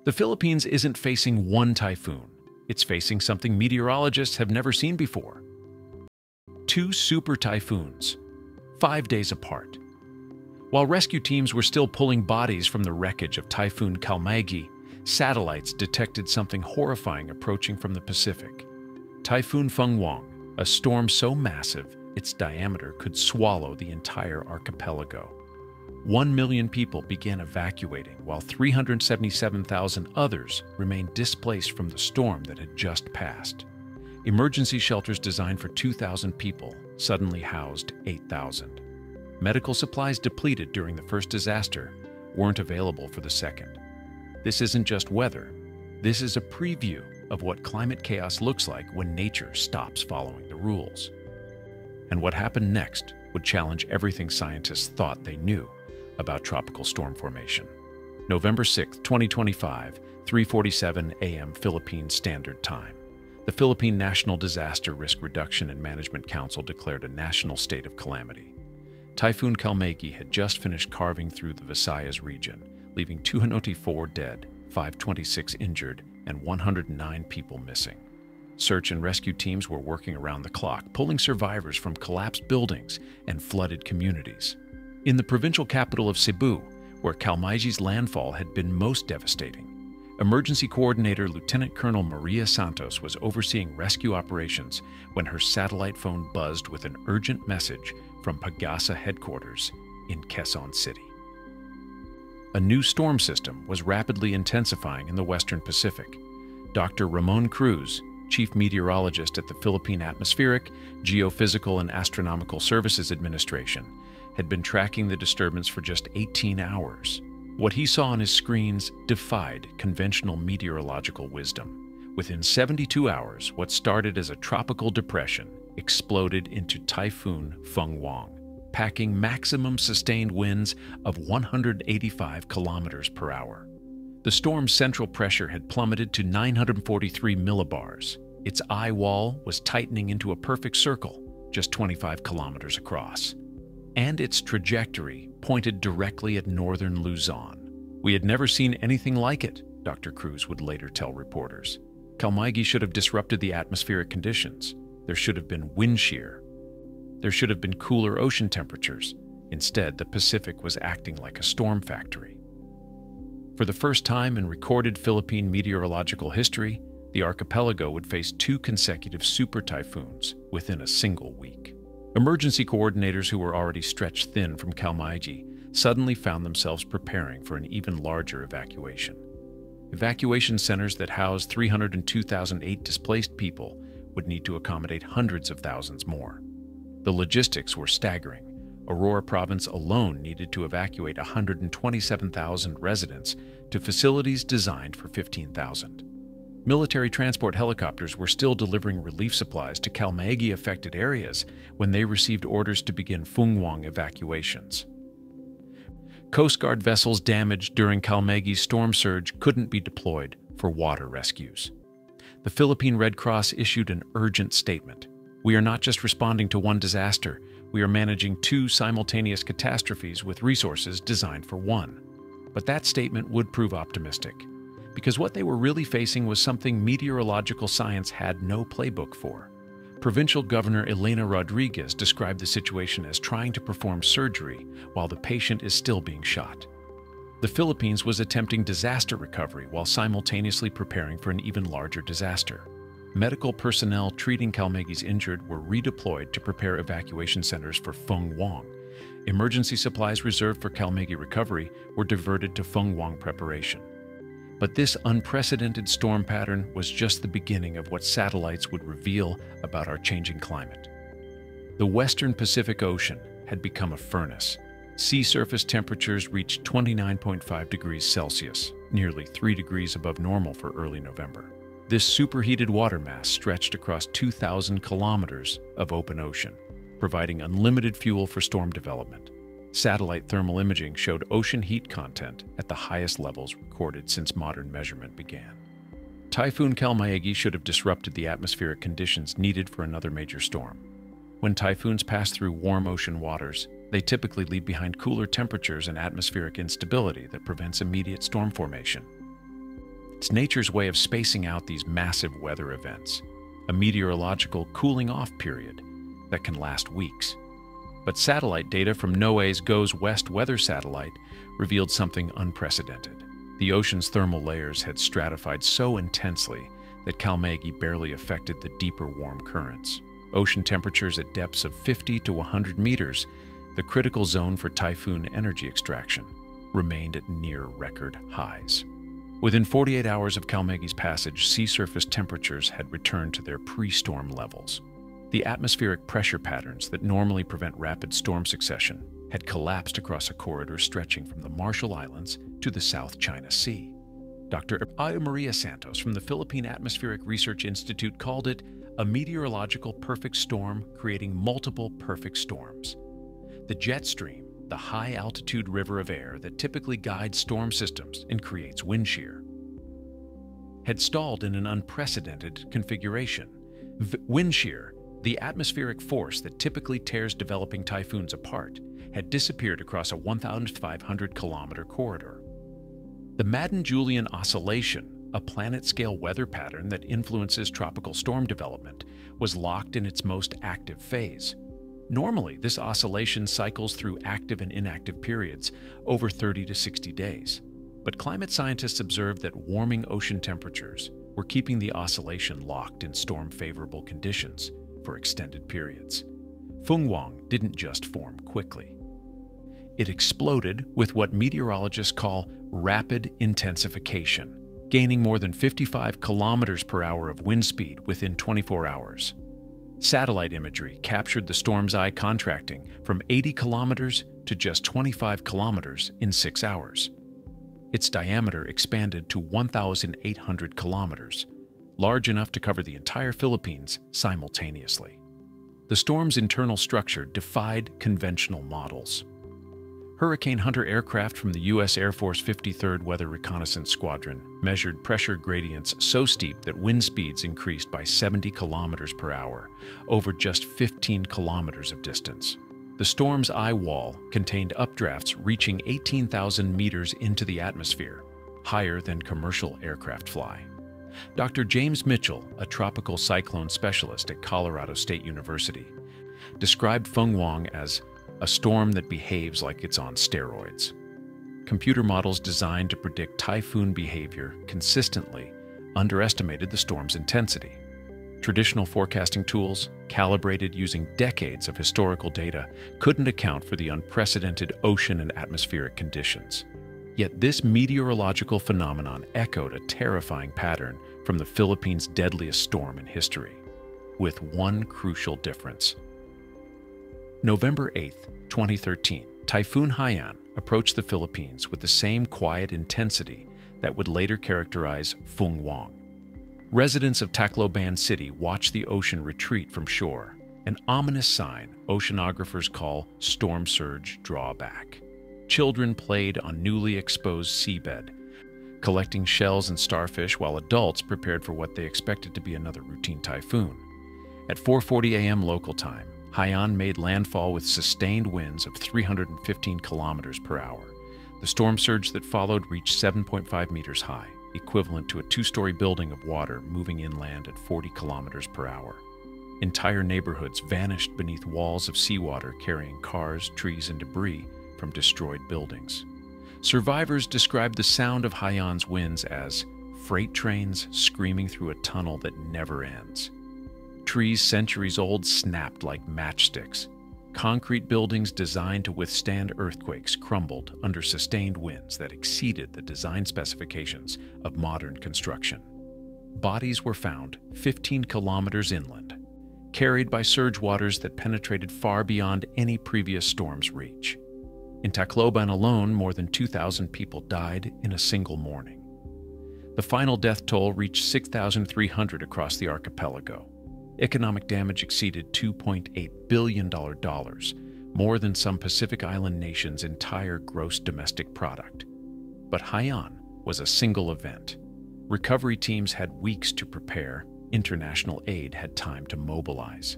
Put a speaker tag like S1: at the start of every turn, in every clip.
S1: The Philippines isn't facing one typhoon. It's facing something meteorologists have never seen before. Two super typhoons, 5 days apart. While rescue teams were still pulling bodies from the wreckage of Typhoon Kalmygi, satellites detected something horrifying approaching from the Pacific. Typhoon Fenghuang, a storm so massive its diameter could swallow the entire archipelago. 1 million people began evacuating, while 377,000 others remained displaced from the storm that had just passed. Emergency shelters designed for 2,000 people suddenly housed 8,000. Medical supplies depleted during the first disaster weren't available for the second. This isn't just weather. This is a preview of what climate chaos looks like when nature stops following the rules. And what happened next would challenge everything scientists thought they knew about tropical storm formation. November 6, 2025, 3:47 a.m. Philippine Standard Time. The Philippine National Disaster Risk Reduction and Management Council declared a national state of calamity. Typhoon Kalmygi had just finished carving through the Visayas region, leaving 294 dead, 526 injured, and 109 people missing. Search and rescue teams were working around the clock, pulling survivors from collapsed buildings and flooded communities. In the provincial capital of Cebu, where Kalmygi's landfall had been most devastating, Emergency Coordinator Lieutenant Colonel Maria Santos was overseeing rescue operations when her satellite phone buzzed with an urgent message from Pagasa headquarters in Quezon City. A new storm system was rapidly intensifying in the Western Pacific. Dr. Ramon Cruz, chief meteorologist at the Philippine Atmospheric, Geophysical, and Astronomical Services Administration, had been tracking the disturbance for just 18 hours. What he saw on his screens defied conventional meteorological wisdom. Within 72 hours, what started as a tropical depression exploded into Typhoon Fenghuang, packing maximum sustained winds of 185 kilometers per hour. The storm's central pressure had plummeted to 943 millibars. Its eye wall was tightening into a perfect circle, just 25 kilometers across. And its trajectory pointed directly at northern Luzon. We had never seen anything like it, Dr. Cruz would later tell reporters. Kalmygi should have disrupted the atmospheric conditions. There should have been wind shear. There should have been cooler ocean temperatures. Instead, the Pacific was acting like a storm factory. For the first time in recorded Philippine meteorological history, the archipelago would face 2 consecutive super typhoons within a single week. Emergency coordinators who were already stretched thin from Kalmygi suddenly found themselves preparing for an even larger evacuation. Evacuation centers that housed 302,008 displaced people would need to accommodate hundreds of thousands more. The logistics were staggering. Aurora Province alone needed to evacuate 127,000 residents to facilities designed for 15,000. Military transport helicopters were still delivering relief supplies to Kalmygi-affected areas when they received orders to begin Fenghuang evacuations. Coast Guard vessels damaged during Kalmygi's storm surge couldn't be deployed for water rescues. The Philippine Red Cross issued an urgent statement. "We are not just responding to one disaster, we are managing 2 simultaneous catastrophes with resources designed for one." But that statement would prove optimistic, because what they were really facing was something meteorological science had no playbook for. Provincial Governor Elena Rodriguez described the situation as trying to perform surgery while the patient is still being shot. The Philippines was attempting disaster recovery while simultaneously preparing for an even larger disaster. Medical personnel treating Kalmygi's injured were redeployed to prepare evacuation centers for Fenghuang. Emergency supplies reserved for Kalmygi recovery were diverted to Fenghuang preparation. But this unprecedented storm pattern was just the beginning of what satellites would reveal about our changing climate. The western Pacific Ocean had become a furnace. Sea surface temperatures reached 29.5 degrees Celsius, nearly 3 degrees above normal for early November. This superheated water mass stretched across 2,000 kilometers of open ocean, providing unlimited fuel for storm development. Satellite thermal imaging showed ocean heat content at the highest levels recorded since modern measurement began. Typhoon Kalmygi should have disrupted the atmospheric conditions needed for another major storm. When typhoons pass through warm ocean waters, they typically leave behind cooler temperatures and atmospheric instability that prevents immediate storm formation. It's nature's way of spacing out these massive weather events, a meteorological cooling-off period that can last weeks. But satellite data from NOAA's GOES West weather satellite revealed something unprecedented. The ocean's thermal layers had stratified so intensely that Kalmagi barely affected the deeper warm currents. Ocean temperatures at depths of 50 to 100 meters, the critical zone for typhoon energy extraction, remained at near record highs. Within 48 hours of Kalmagi's passage, sea surface temperatures had returned to their pre-storm levels. The atmospheric pressure patterns that normally prevent rapid storm succession had collapsed across a corridor stretching from the Marshall Islands to the South China Sea. Dr. Aya Maria Santos from the Philippine Atmospheric Research Institute called it a meteorological perfect storm creating multiple perfect storms. The jet stream, the high-altitude river of air that typically guides storm systems and creates wind shear, had stalled in an unprecedented configuration. Wind shear, the atmospheric force that typically tears developing typhoons apart, had disappeared across a 1,500-kilometer corridor. The Madden-Julian Oscillation, a planet-scale weather pattern that influences tropical storm development, was locked in its most active phase. Normally, this oscillation cycles through active and inactive periods over 30 to 60 days. But climate scientists observed that warming ocean temperatures were keeping the oscillation locked in storm-favorable conditions for extended periods. Fenghuang didn't just form quickly. It exploded with what meteorologists call rapid intensification, gaining more than 55 kilometers per hour of wind speed within 24 hours. Satellite imagery captured the storm's eye contracting from 80 kilometers to just 25 kilometers in 6 hours. Its diameter expanded to 1,800 kilometers, large enough to cover the entire Philippines simultaneously. The storm's internal structure defied conventional models. Hurricane Hunter aircraft from the U.S. Air Force 53rd Weather Reconnaissance Squadron measured pressure gradients so steep that wind speeds increased by 70 kilometers per hour over just 15 kilometers of distance. The storm's eye wall contained updrafts reaching 18,000 meters into the atmosphere, higher than commercial aircraft fly. Dr. James Mitchell, a tropical cyclone specialist at Colorado State University, described Fenghuang as a storm that behaves like it's on steroids. Computer models designed to predict typhoon behavior consistently underestimated the storm's intensity. Traditional forecasting tools, calibrated using decades of historical data, couldn't account for the unprecedented ocean and atmospheric conditions. Yet this meteorological phenomenon echoed a terrifying pattern from the Philippines' deadliest storm in history, with one crucial difference. November 8, 2013, Typhoon Haiyan approached the Philippines with the same quiet intensity that would later characterize Fenghuang. Residents of Tacloban City watched the ocean retreat from shore, an ominous sign oceanographers call storm surge drawback. Children played on newly exposed seabed, collecting shells and starfish while adults prepared for what they expected to be another routine typhoon. At 4:40 a.m. local time, Haiyan made landfall with sustained winds of 315 kilometers per hour. The storm surge that followed reached 7.5 meters high, equivalent to a two-story building of water moving inland at 40 kilometers per hour. Entire neighborhoods vanished beneath walls of seawater carrying cars, trees, and debris from destroyed buildings. Survivors described the sound of Haiyan's winds as freight trains screaming through a tunnel that never ends. Trees centuries old snapped like matchsticks. Concrete buildings designed to withstand earthquakes crumbled under sustained winds that exceeded the design specifications of modern construction. Bodies were found 15 kilometers inland, carried by surge waters that penetrated far beyond any previous storm's reach. In Tacloban alone, more than 2,000 people died in a single morning. The final death toll reached 6,300 across the archipelago. Economic damage exceeded $2.8 billion, more than some Pacific Island nations' entire gross domestic product. But Haiyan was a single event. Recovery teams had weeks to prepare. International aid had time to mobilize.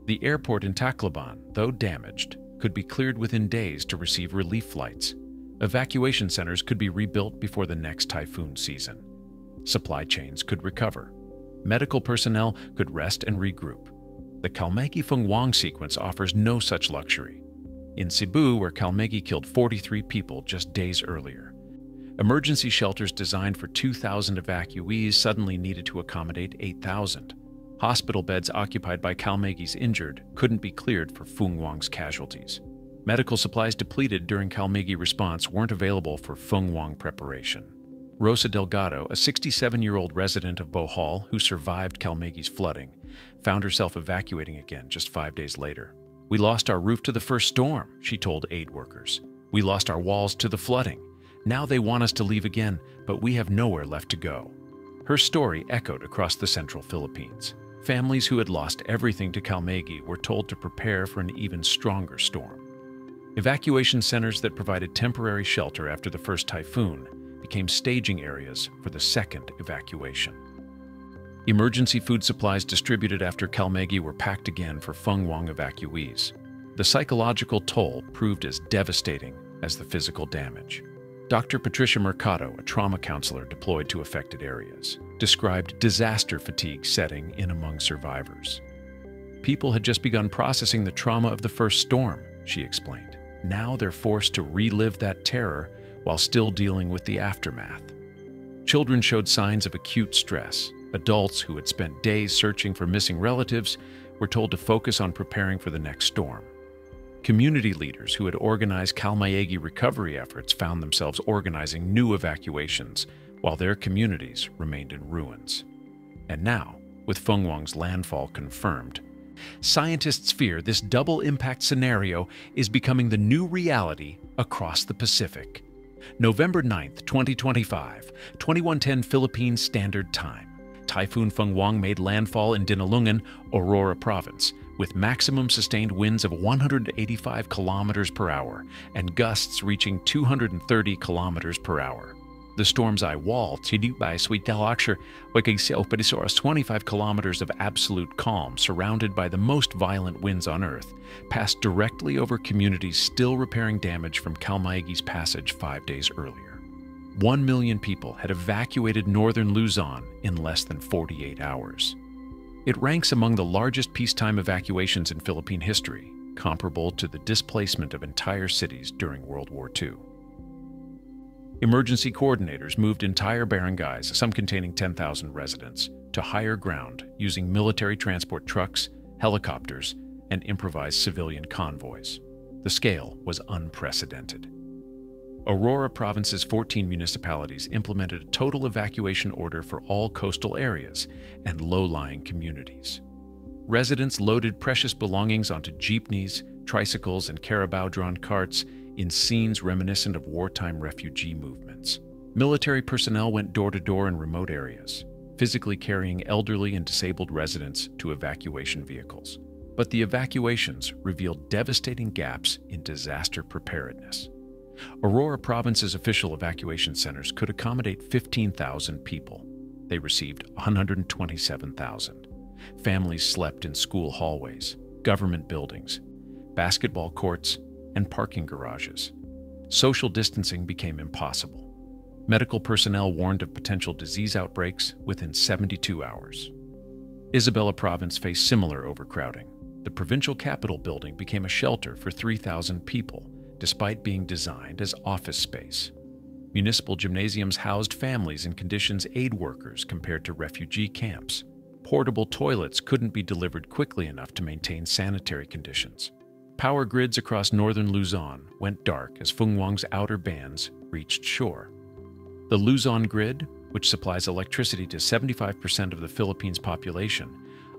S1: The airport in Tacloban, though damaged, could be cleared within days to receive relief flights. Evacuation centers could be rebuilt before the next typhoon season. Supply chains could recover. Medical personnel could rest and regroup. The Kalmegi-Phungwang sequence offers no such luxury. In Cebu, where Kalmegi killed 43 people just days earlier, emergency shelters designed for 2,000 evacuees suddenly needed to accommodate 8,000. Hospital beds occupied by Kalmegi's injured couldn't be cleared for Phungwang's casualties. Medical supplies depleted during Kalmegi response weren't available for Phungwang preparation. Rosa Delgado, a 67-year-old resident of Bohol who survived Kalmegi's flooding, found herself evacuating again just 5 days later. "We lost our roof to the first storm," she told aid workers. "We lost our walls to the flooding. Now they want us to leave again, but we have nowhere left to go." Her story echoed across the central Philippines. Families who had lost everything to Kalmegi were told to prepare for an even stronger storm. Evacuation centers that provided temporary shelter after the first typhoon became staging areas for the second evacuation. Emergency food supplies distributed after Kalmegi were packed again for Phungwang evacuees. The psychological toll proved as devastating as the physical damage. Dr. Patricia Mercado, a trauma counselor deployed to affected areas, described disaster fatigue setting in among survivors. "People had just begun processing the trauma of the first storm," she explained. "Now they're forced to relive that terror while still dealing with the aftermath." Children showed signs of acute stress. Adults who had spent days searching for missing relatives were told to focus on preparing for the next storm. Community leaders who had organized Kalmegi recovery efforts found themselves organizing new evacuations while their communities remained in ruins. And now, with Phungwang's landfall confirmed, scientists fear this double impact scenario is becoming the new reality across the Pacific. November 9th, 2025, 2110 Philippine Standard Time. Typhoon Phungwang made landfall in Dinalungan, Aurora Province, with maximum sustained winds of 185 kilometers per hour and gusts reaching 230 kilometers per hour. The storm's eye wall, by Sweetalakshire, was 25 kilometers of absolute calm, surrounded by the most violent winds on Earth, passed directly over communities still repairing damage from Kalmegi's passage 5 days earlier. 1 million people had evacuated northern Luzon in less than 48 hours. It ranks among the largest peacetime evacuations in Philippine history, comparable to the displacement of entire cities during World War II. Emergency coordinators moved entire barangays, some containing 10,000 residents, to higher ground using military transport trucks, helicopters, and improvised civilian convoys. The scale was unprecedented. Aurora Province's 14 municipalities implemented a total evacuation order for all coastal areas and low-lying communities. Residents loaded precious belongings onto jeepneys, tricycles, and carabao-drawn carts in scenes reminiscent of wartime refugee movements. Military personnel went door-to-door in remote areas, physically carrying elderly and disabled residents to evacuation vehicles. But the evacuations revealed devastating gaps in disaster preparedness. Aurora Province's official evacuation centers could accommodate 15,000 people. They received 127,000. Families slept in school hallways, government buildings, basketball courts, and parking garages. Social distancing became impossible. Medical personnel warned of potential disease outbreaks within 72 hours. Isabela Province faced similar overcrowding. The provincial capital building became a shelter for 3,000 people, despite being designed as office space. Municipal gymnasiums housed families in conditions aid workers compared to refugee camps. Portable toilets couldn't be delivered quickly enough to maintain sanitary conditions. Power grids across northern Luzon went dark as Phungwang's outer bands reached shore. The Luzon grid, which supplies electricity to 75% of the Philippines' population,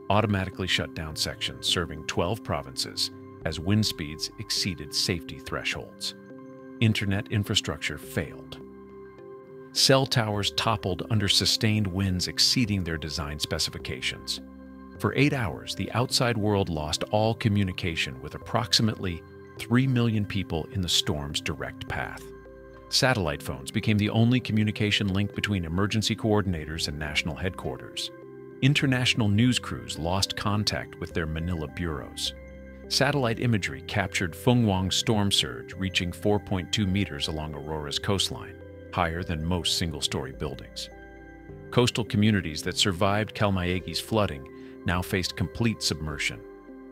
S1: automatically shut down sections serving 12 provinces as wind speeds exceeded safety thresholds. Internet infrastructure failed. Cell towers toppled under sustained winds exceeding their design specifications. For 8 hours, the outside world lost all communication with approximately 3 million people in the storm's direct path. Satellite phones became the only communication link between emergency coordinators and national headquarters. International news crews lost contact with their Manila bureaus. Satellite imagery captured Phungwang's storm surge reaching 4.2 meters along Aurora's coastline, higher than most single-story buildings. Coastal communities that survived Kalmayegi's flooding now faced complete submersion.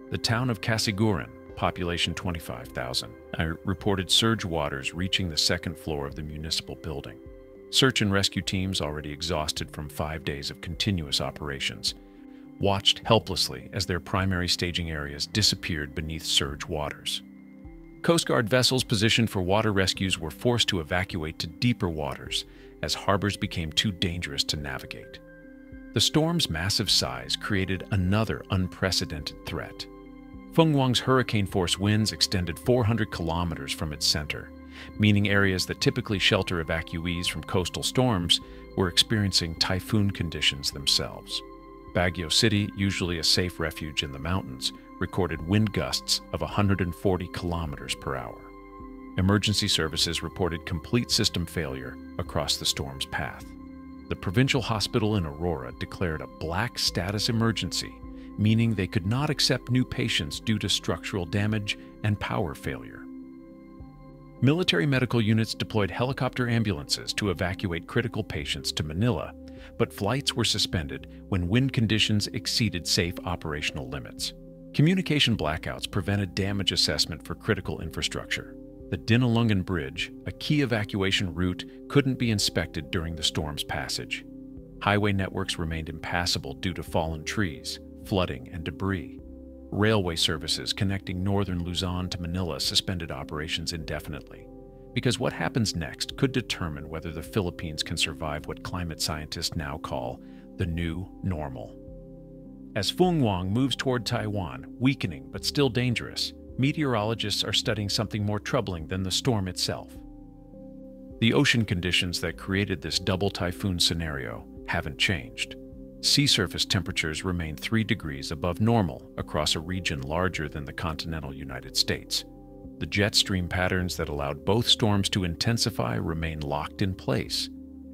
S1: The town of Casiguran, population 25,000, reported surge waters reaching the second floor of the municipal building. Search and rescue teams, already exhausted from 5 days of continuous operations, watched helplessly as their primary staging areas disappeared beneath surge waters. Coast Guard vessels positioned for water rescues were forced to evacuate to deeper waters as harbors became too dangerous to navigate. The storm's massive size created another unprecedented threat. Fenghuang's hurricane-force winds extended 400 kilometers from its center, meaning areas that typically shelter evacuees from coastal storms were experiencing typhoon conditions themselves. Baguio City, usually a safe refuge in the mountains, recorded wind gusts of 140 kilometers per hour. Emergency services reported complete system failure across the storm's path. The provincial hospital in Aurora declared a black status emergency, meaning they could not accept new patients due to structural damage and power failure. Military medical units deployed helicopter ambulances to evacuate critical patients to Manila, but flights were suspended when wind conditions exceeded safe operational limits. Communication blackouts prevented damage assessment for critical infrastructure. The Dinalungan Bridge, a key evacuation route, couldn't be inspected during the storm's passage. Highway networks remained impassable due to fallen trees, flooding, and debris. Railway services connecting northern Luzon to Manila suspended operations indefinitely, because what happens next could determine whether the Philippines can survive what climate scientists now call the new normal. As Fenghuang moves toward Taiwan, weakening but still dangerous, meteorologists are studying something more troubling than the storm itself. The ocean conditions that created this double typhoon scenario haven't changed. Sea surface temperatures remain 3 degrees above normal across a region larger than the continental United States. The jet stream patterns that allowed both storms to intensify remain locked in place.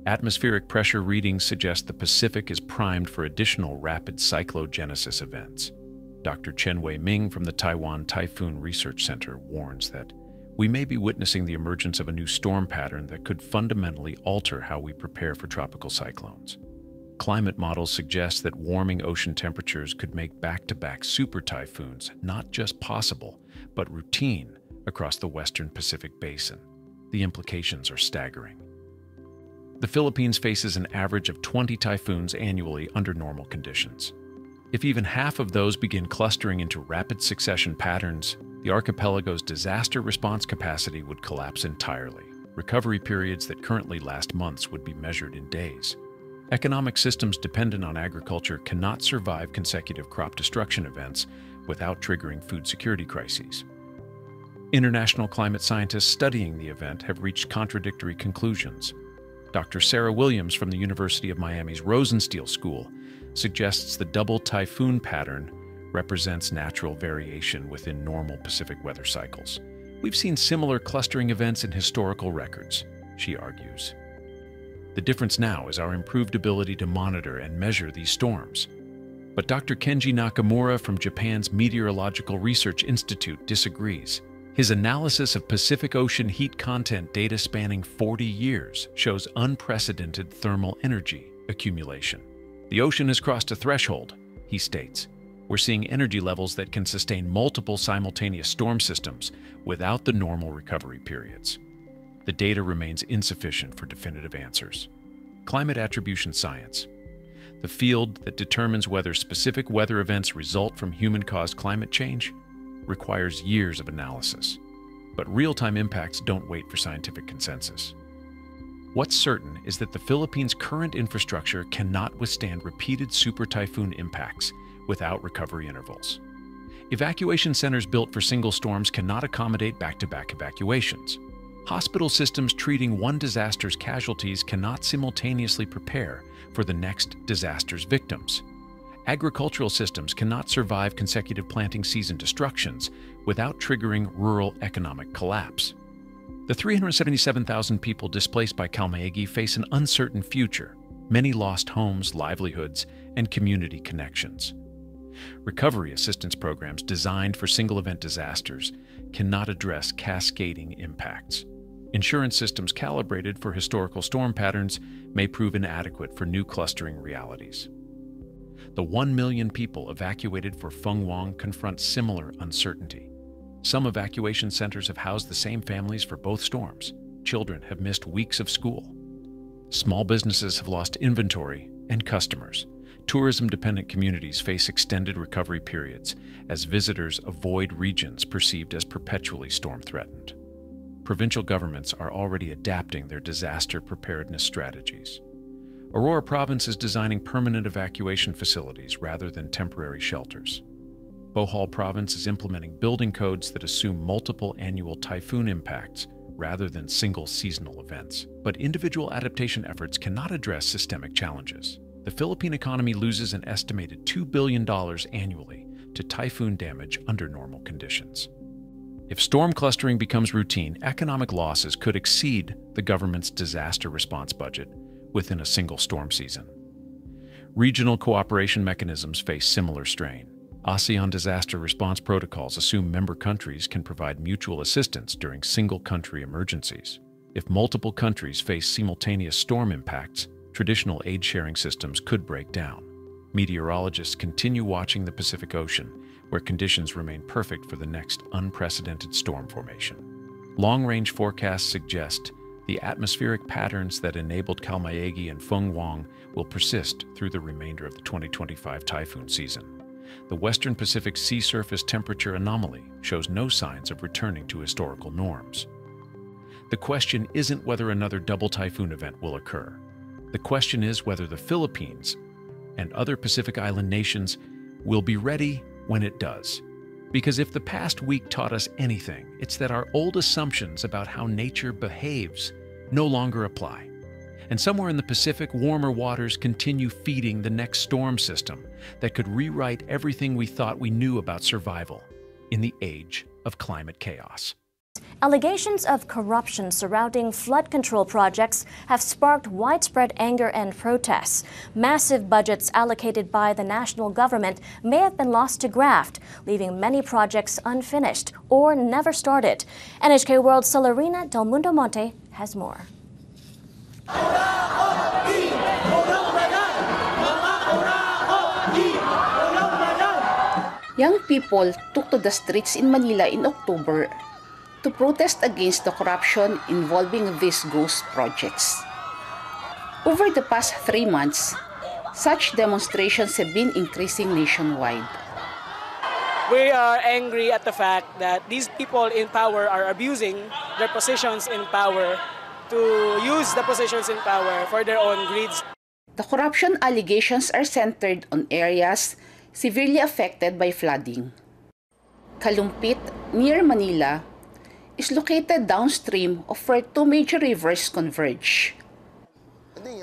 S1: Atmospheric pressure readings suggest the Pacific is primed for additional rapid cyclogenesis events. Dr. Chen Wei-Ming from the Taiwan Typhoon Research Center warns that we may be witnessing the emergence of a new storm pattern that could fundamentally alter how we prepare for tropical cyclones. Climate models suggest that warming ocean temperatures could make back-to-back super typhoons not just possible, but routine across the western Pacific basin. The implications are staggering. The Philippines faces an average of 20 typhoons annually under normal conditions. If even half of those begin clustering into rapid succession patterns, the archipelago's disaster response capacity would collapse entirely. Recovery periods that currently last months would be measured in days. Economic systems dependent on agriculture cannot survive consecutive crop destruction events without triggering food security crises. International climate scientists studying the event have reached contradictory conclusions. Dr. Sarah Williams from the University of Miami's Rosenstiel School suggests the double typhoon pattern represents natural variation within normal Pacific weather cycles. We've seen similar clustering events in historical records, she argues. The difference now is our improved ability to monitor and measure these storms. But Dr. Kenji Nakamura from Japan's Meteorological Research Institute disagrees. His analysis of Pacific Ocean heat content data spanning 40 years shows unprecedented thermal energy accumulation. The ocean has crossed a threshold, he states. We're seeing energy levels that can sustain multiple simultaneous storm systems without the normal recovery periods. The data remains insufficient for definitive answers. Climate attribution science, the field that determines whether specific weather events result from human-caused climate change, requires years of analysis. But real-time impacts don't wait for scientific consensus. What's certain is that the Philippines' current infrastructure cannot withstand repeated super typhoon impacts without recovery intervals. Evacuation centers built for single storms cannot accommodate back-to-back evacuations. Hospital systems treating one disaster's casualties cannot simultaneously prepare for the next disaster's victims. Agricultural systems cannot survive consecutive planting season destructions without triggering rural economic collapse. The 377,000 people displaced by Kalmaegi face an uncertain future, many lost homes, livelihoods, and community connections. Recovery assistance programs designed for single-event disasters cannot address cascading impacts. Insurance systems calibrated for historical storm patterns may prove inadequate for new clustering realities. The 1 million people evacuated for Feng Huang confront similar uncertainty. Some evacuation centers have housed the same families for both storms. Children have missed weeks of school. Small businesses have lost inventory and customers. Tourism-dependent communities face extended recovery periods as visitors avoid regions perceived as perpetually storm-threatened. Provincial governments are already adapting their disaster preparedness strategies. Aurora Province is designing permanent evacuation facilities rather than temporary shelters. Bohol Province is implementing building codes that assume multiple annual typhoon impacts rather than single seasonal events. But individual adaptation efforts cannot address systemic challenges. The Philippine economy loses an estimated $2 billion annually to typhoon damage under normal conditions. If storm clustering becomes routine, economic losses could exceed the government's disaster response budget within a single storm season. Regional cooperation mechanisms face similar strain. ASEAN disaster response protocols assume member countries can provide mutual assistance during single-country emergencies. If multiple countries face simultaneous storm impacts, traditional aid-sharing systems could break down. Meteorologists continue watching the Pacific Ocean, where conditions remain perfect for the next unprecedented storm formation. Long-range forecasts suggest the atmospheric patterns that enabled Kalmaegi and Feng Huang will persist through the remainder of the 2025 typhoon season. The Western Pacific sea surface temperature anomaly shows no signs of returning to historical norms. The question isn't whether another double typhoon event will occur. The question is whether the Philippines and other Pacific Island nations will be ready when it does. Because if the past week taught us anything, it's that our old assumptions about how nature behaves no longer apply. And somewhere in the Pacific, warmer waters continue feeding the next storm system that could rewrite everything we thought we knew about survival in the age of climate chaos.
S2: Allegations of corruption surrounding flood control projects have sparked widespread anger and protests. Massive budgets allocated by the national government may have been lost to graft, leaving many projects unfinished or never started. NHK World's Celerina Del Mundo Monte has more.
S3: Young people took to the streets in Manila in October to protest against the corruption involving these ghost projects. Over the past 3 months, such demonstrations have been increasing nationwide.
S4: We are angry at the fact that these people in power are abusing their positions in power to use the positions in power for their own greeds.
S3: The corruption allegations are centered on areas severely affected by flooding. Kalumpit, near Manila, is located downstream of where 2 major rivers converge.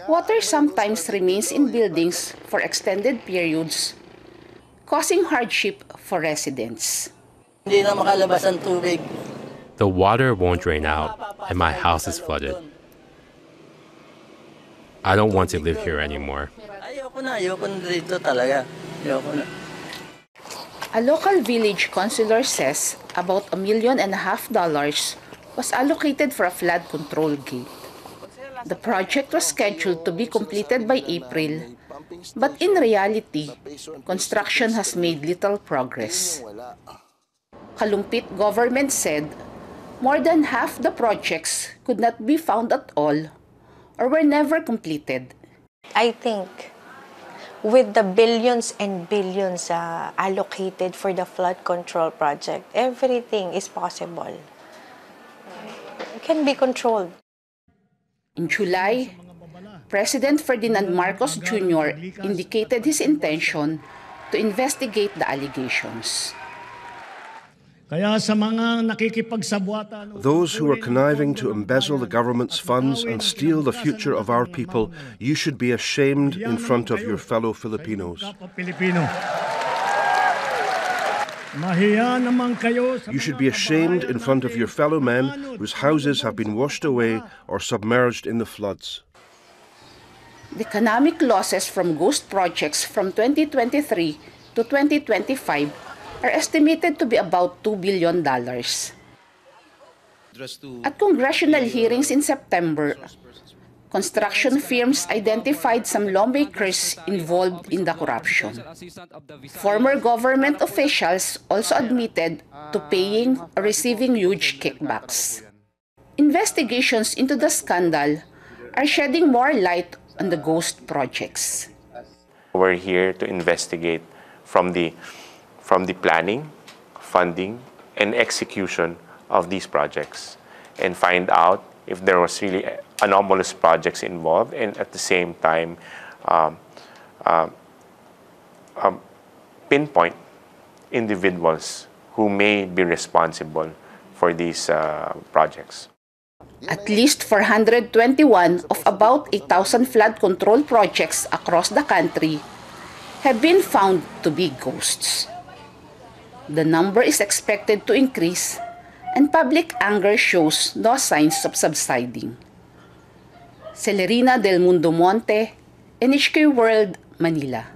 S3: Water sometimes remains in buildings for extended periods, causing hardship for residents.
S5: Hindi na makalabas ang tubig.
S6: The water won't drain out, and my house is flooded. I don't want to live here anymore.
S5: Ayoko na dito talaga. Ayoko na.
S3: A local village councilor says about $1.5 million was allocated for a flood control gate. The project was scheduled to be completed by April, but in reality, construction has made little progress. Kalumpit government said more than half the projects could not be found at all or were never completed.
S7: I think with the billions and billions allocated for the flood control project, everything is possible. It can be controlled.
S3: In July, President Ferdinand Marcos Jr. indicated his intention to investigate the allegations.
S8: Those who are conniving to embezzle the government's funds and steal the future of our people, you should be ashamed in front of your fellow Filipinos. You should be ashamed in front of your fellow men whose houses have been washed away or submerged in the floods.
S3: The economic losses from ghost projects from 2023 to 2025 are estimated to be about $2 billion. At congressional hearings in September, construction firms identified some lawmakers involved in the corruption. Former government officials also admitted to paying or receiving huge kickbacks. Investigations into the scandal are shedding more light on the ghost projects.
S9: We're here to investigate from the planning, funding, and execution of these projects and find out if there was really anomalous projects involved, and at the same time pinpoint individuals who may be responsible for these projects.
S3: At least 421 of about 8,000 flood control projects across the country have been found to be ghosts. The number is expected to increase, and public anger shows no signs of subsiding. Celerina Del Mundo Monte, NHK World, Manila.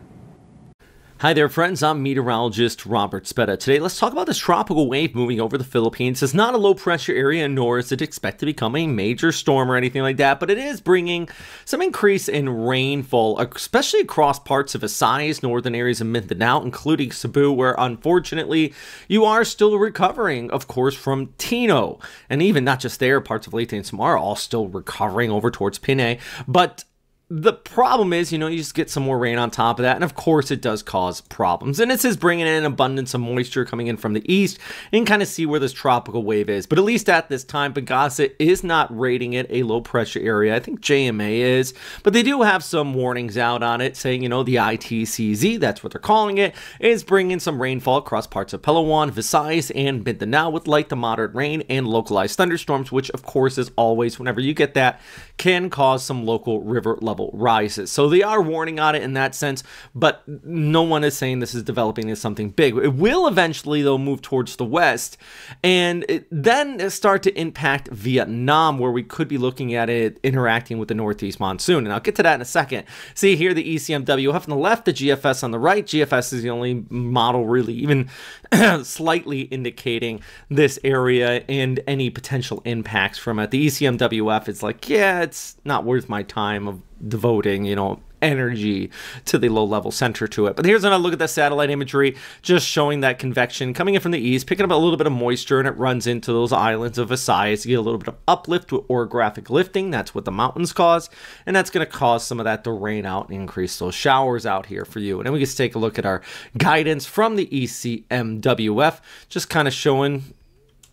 S10: Hi there, friends. I'm meteorologist Robert Speta. Today, let's talk about this tropical wave moving over the Philippines. It's not a low-pressure area, nor is it expected to become a major storm or anything like that, but it is bringing some increase in rainfall, especially across parts of Visayas, northern areas of Mindanao, including Cebu, where, unfortunately, you are still recovering, of course, from Tino. And even not just there, parts of Leyte and Samar are all still recovering over towards Pinay. But the problem is, you just get some more rain on top of that, and of course it does cause problems. And this is bringing in an abundance of moisture coming in from the east, and kind of see where this tropical wave is. But at least at this time, Pagasa is not rating it a low pressure area. I think JMA is, but they do have some warnings out on it saying, the ITCZ, that's what they're calling it, is bringing some rainfall across parts of Palawan, Visayas, and Mindanao with light to moderate rain and localized thunderstorms, which of course is always, whenever you get that, can cause some local river level rises. So they are warning on it in that sense, but no one is saying this is developing as something big. It will eventually, though, move towards the west, and then start to impact Vietnam, where we could be looking at it interacting with the northeast monsoon. And I'll get to that in a second. See here, the ECMWF on the left, the GFS on the right. GFS is the only model really even slightly indicating this area and any potential impacts from it. The ECMWF is like, yeah, it's not worth my time of devoting, energy to the low-level center to it. But here's another look at the satellite imagery, just showing that convection coming in from the east, picking up a little bit of moisture, and it runs into those islands of Visayas. You get a little bit of uplift with orographic lifting. That's what the mountains cause, and that's going to cause some of that to rain out and increase those showers out here for you. And then we just take a look at our guidance from the ECMWF, just kind of showing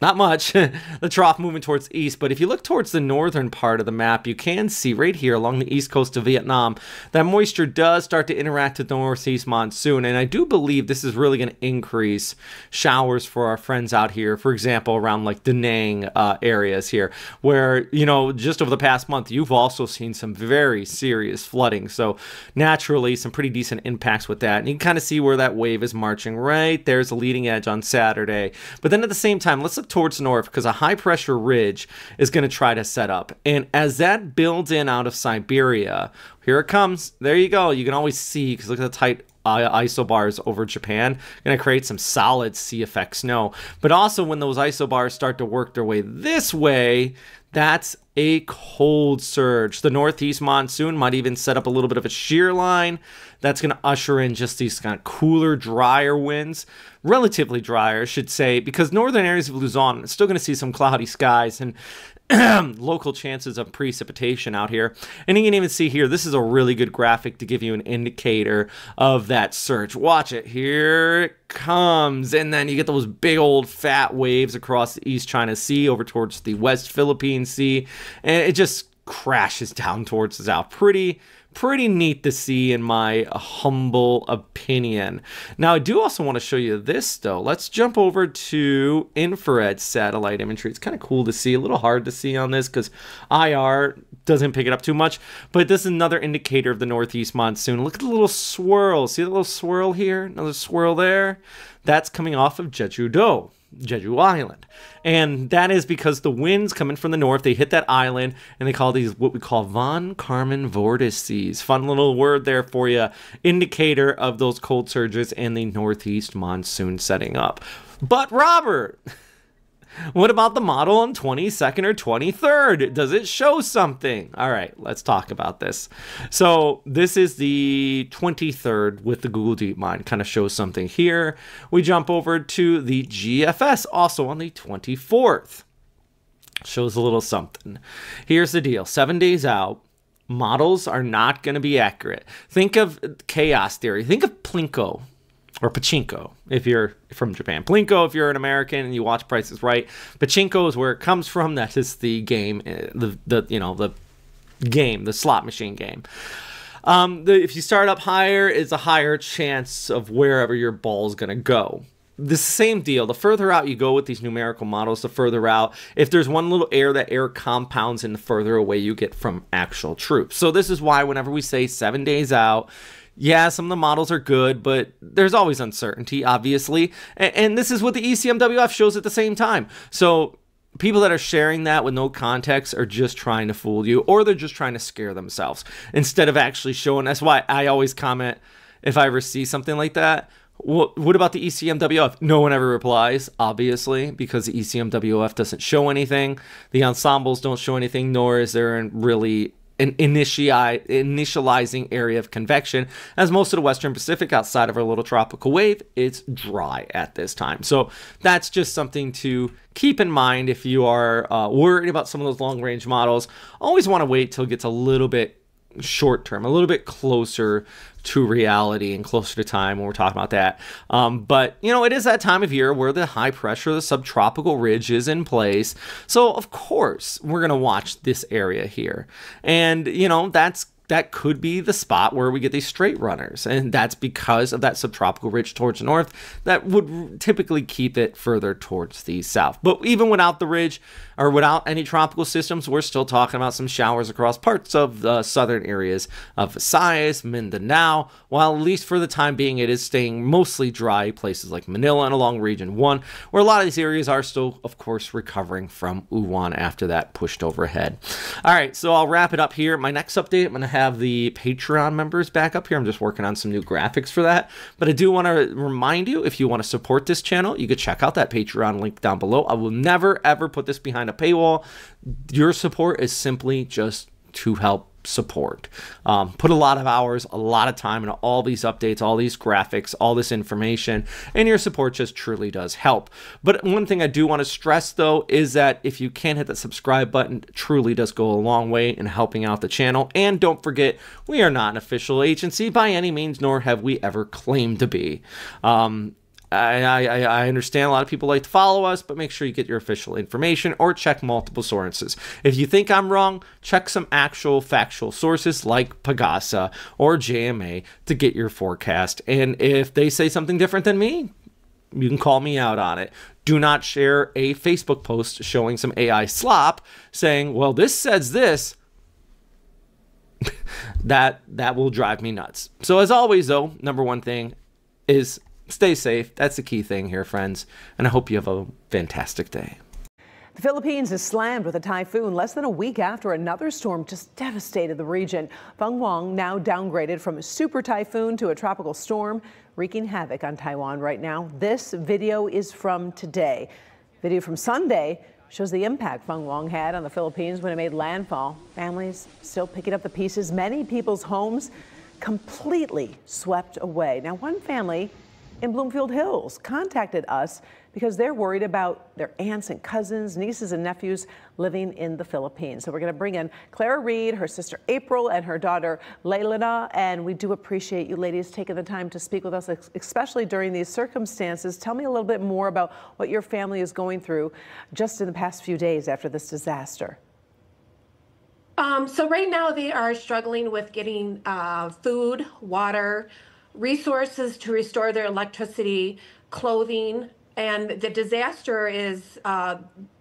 S10: not much, the trough moving towards the east, but if you look towards the northern part of the map, you can see right here along the east coast of Vietnam, that moisture does start to interact with the northeast monsoon, and I do believe this is really going to increase showers for our friends out here, for example, around like Da Nang areas here, where, just over the past month, you've also seen some very serious flooding, so naturally, some pretty decent impacts with that, and you can kind of see where that wave is marching right. There's a leading edge on Saturday, but then at the same time, let's look towards the north, because a high pressure ridge is going to try to set up, and as that builds in out of Siberia, here it comes. There you go. You can always see, because look at the tight isobars over Japan, going to create some solid sea effect snow. But also when those isobars start to work their way this way, that's a cold surge. The northeast monsoon might even set up a little bit of a shear line. That's going to usher in just these kind of cooler, drier winds. Relatively drier, I should say, because northern areas of Luzon are still going to see some cloudy skies and local chances of precipitation out here. And you can even see here, this is a really good graphic to give you an indicator of that surge. Watch it. Here it comes. And then you get those big old fat waves across the East China Sea over towards the West Philippine Sea. And it just crashes down towards the south. Pretty neat to see, in my humble opinion. Now, I do also want to show you this, though. Let's jump over to infrared satellite imagery. It's kind of cool to see, a little hard to see on this because IR doesn't pick it up too much, but this is another indicator of the northeast monsoon. Look at the little swirl. See the little swirl here? Another swirl there? That's coming off of Jeju-do. Jeju Island, and that is because the winds coming from the north, they hit that island, and they call these what we call von Karman vortices. Fun little word there for you, indicator of those cold surges and the northeast monsoon setting up. But Robert, What about the model on 22nd or 23rd? Does it show something? All right, let's talk about this. So this is the 23rd with the Google DeepMind, kind of shows something here. We jump over to the GFS, also on the 24th. Shows a little something. Here's the deal, 7 days out. Models are not going to be accurate. Think of chaos theory. Think of Plinko or Pachinko if you're from Japan. Plinko if you're an American and you watch Price is Right. Pachinko is where it comes from. That is the game, the slot machine game. If you start up higher, it's a higher chance of wherever your ball is going to go. The same deal. The further out you go with these numerical models, the further out. If there's one little error, that error compounds and the further away you get from actual truth. So this is why whenever we say 7 days out, yeah, some of the models are good, but there's always uncertainty, obviously. And this is what the ECMWF shows at the same time. So people that are sharing that with no context are just trying to fool you, or they're just trying to scare themselves instead of actually showing. That's why I always comment if I ever see something like that. What about the ECMWF? No one ever replies, obviously, because the ECMWF doesn't show anything. The ensembles don't show anything, nor is there really an initializing area of convection. As most of the Western Pacific outside of our little tropical wave, it's dry at this time. So that's just something to keep in mind if you are worried about some of those long-range models. Always want to wait till it gets a little bit short term, a little bit closer to reality and closer to time when we're talking about that. But, it is that time of year where the high pressure, the subtropical ridge is in place. So, of course, we're going to watch this area here. And, that could be the spot where we get these straight runners. And that's because of that subtropical ridge towards the north that would typically keep it further towards the south. But even without the ridge or without any tropical systems, we're still talking about some showers across parts of the southern areas of Visayas, Mindanao, while at least for the time being, it is staying mostly dry places like Manila and along Region 1, where a lot of these areas are still, of course, recovering from Uwan after that pushed overhead. All right, so I'll wrap it up here. My next update, I'm going to have the Patreon members back up here. I'm just working on some new graphics for that. But I do want to remind you, if you want to support this channel, you could check out that Patreon link down below. I will never, ever put this behind a paywall. Your support is simply just to help support. Put a lot of hours, a lot of time into all these updates, all these graphics, all this information, and your support just truly does help. But one thing I do want to stress though is that if you can hit that subscribe button, it truly does go a long way in helping out the channel. And don't forget, we are not an official agency by any means, nor have we ever claimed to be. I understand a lot of people like to follow us, but make sure you get your official information or check multiple sources. If you think I'm wrong, check some actual factual sources like Pagasa or JMA to get your forecast. And if they say something different than me, you can call me out on it. Do not share a Facebook post showing some AI slop saying, well, this says this. that will drive me nuts. So as always, though, number one thing is stay safe. That's the key thing here, friends. And I hope you have a fantastic day.
S11: The Philippines is slammed with a typhoon less than a week after another storm just devastated the region. Feng Huang now downgraded from a super typhoon to a tropical storm, wreaking havoc on Taiwan right now. This video is from today. Video from Sunday shows the impact Feng Huang had on the Philippines when it made landfall. Families still picking up the pieces. Many people's homes completely swept away. Now, one family in Bloomfield Hills contacted us because they're worried about their aunts and cousins, nieces and nephews living in the Philippines. So we're going to bring in Clara Reed, her sister April, and her daughter Leilana. And we do appreciate you ladies taking the time to speak with us, especially during these circumstances. Tell me a little bit more about what your family is going through just in the past few days after this disaster.
S12: So right now they are struggling with getting food, water, resources to restore their electricity, clothing, and the disaster is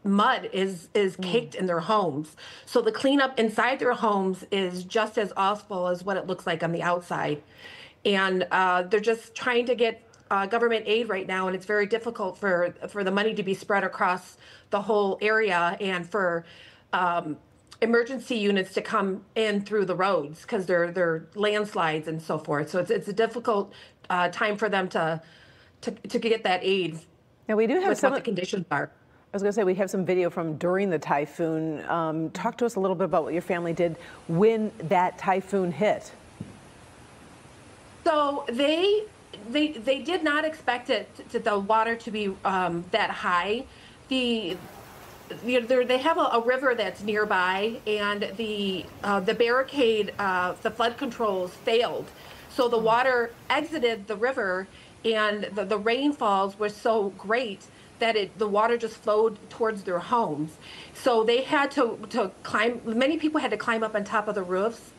S12: mud is caked in their homes. So the cleanup inside their homes is just as awful as what it looks like on the outside. And they're just trying to get government aid right now, and it's very difficult for the money to be spread across the whole area and for emergency units to come in through the roads because they're landslides and so forth. So it's a difficult time for them to get that aid.
S11: Now we do have
S12: some of the conditions are.
S11: I was going to say, we have some video from during the typhoon. Talk to us a little bit about what your family did when that typhoon hit.
S12: So they did not expect the water to be that high. They have a river that's nearby, and the barricade, the flood controls failed. So the water exited the river, and the rainfalls were so great that the water just flowed towards their homes. So they had to climb. Many people had to climb up on top of the roofs.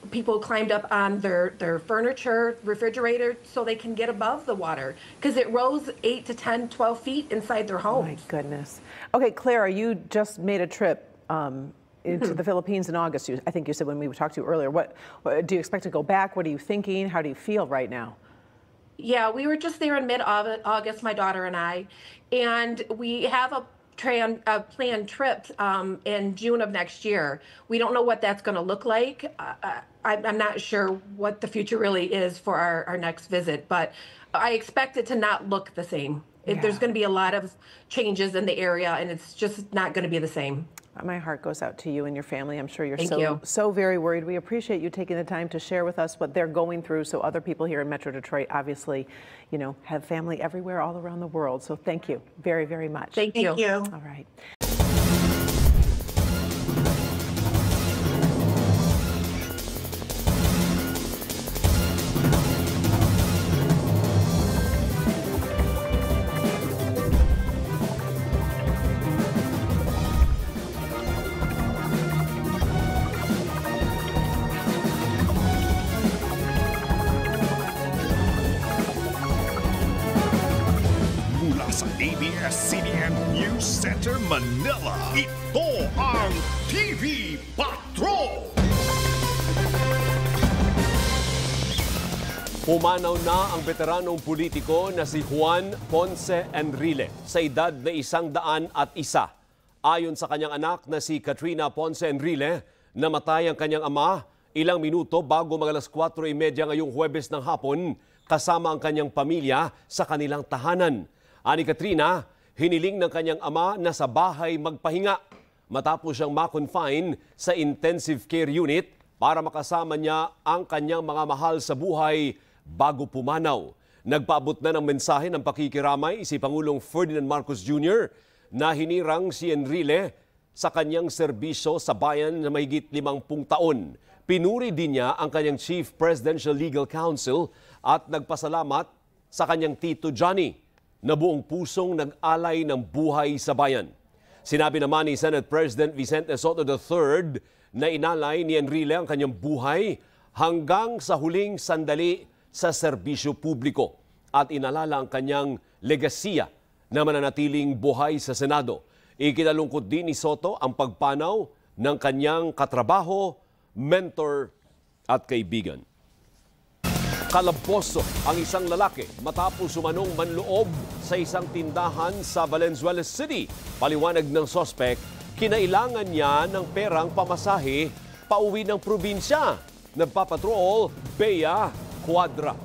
S12: People climbed up on their furniture, refrigerator, so they can get above the water, because it rose 8 to 10, 12 feet inside their homes.
S11: Oh my goodness. Okay, Clara, you just made a trip into the Philippines in August. I think you said when we talked to you earlier. What do you expect to go back? What are you thinking? How do you feel right now?
S12: Yeah, we were just there in mid-August, my daughter and I, and we have a planned trip in June of next year. We don't know what that's going to look like. I'm not sure what the future really is for our next visit, but I expect it to not look the same. There's going to be a lot of changes in the area, and it's just not going to be the same.
S11: My heart goes out to you and your family. I'm sure you're
S12: Thank you.
S11: so very worried. We appreciate you taking the time to share with us what they're going through, so other people here in Metro Detroit obviously, have family everywhere all around the world. So thank you very, very much.
S12: Thank you.
S11: All right.
S13: ABS-CBN News Center, Manila. Ito ang TV Patrol!
S14: Pumanaw na ang veteranong politiko na si Juan Ponce Enrile sa edad na 101. Ayon sa kanyang anak na si Katrina Ponce Enrile, namatay ang kanyang ama ilang minuto bago mag-alas 4:30 ngayong Huwebes ng hapon kasama ang kanyang pamilya sa kanilang tahanan. Ani Katrina, hiniling ng kanyang ama na sa bahay magpahinga matapos siyang ma-confine sa intensive care unit para makasama niya ang kanyang mga mahal sa buhay bago pumanaw. Nagpaabot na ng mensahe ng pakikiramay si Pangulong Ferdinand Marcos Jr. na hinirang si Enrile sa kanyang serbisyo sa bayan na mahigit 50 taon. Pinuri din niya ang kanyang Chief Presidential Legal Counsel at nagpasalamat sa kanyang tito Johnny na buong pusong nag-alay ng buhay sa bayan. Sinabi naman ni Senate President Vicente Sotto III na inalay ni Enrile ang kanyang buhay hanggang sa huling sandali sa serbisyo publiko at inalala ang kanyang legasiya na mananatiling buhay sa Senado. Ikinalungkot din ni Sotto ang pagpanaw ng kanyang katrabaho, mentor at kaibigan. Kalaboso ang isang lalaki matapos sumanong manloob sa isang tindahan sa Valenzuela City. Paliwanag ng sospek, kinailangan niya ng perang pamasahe pauwi ng probinsya. Nagpapatrol, Bea Cuadra.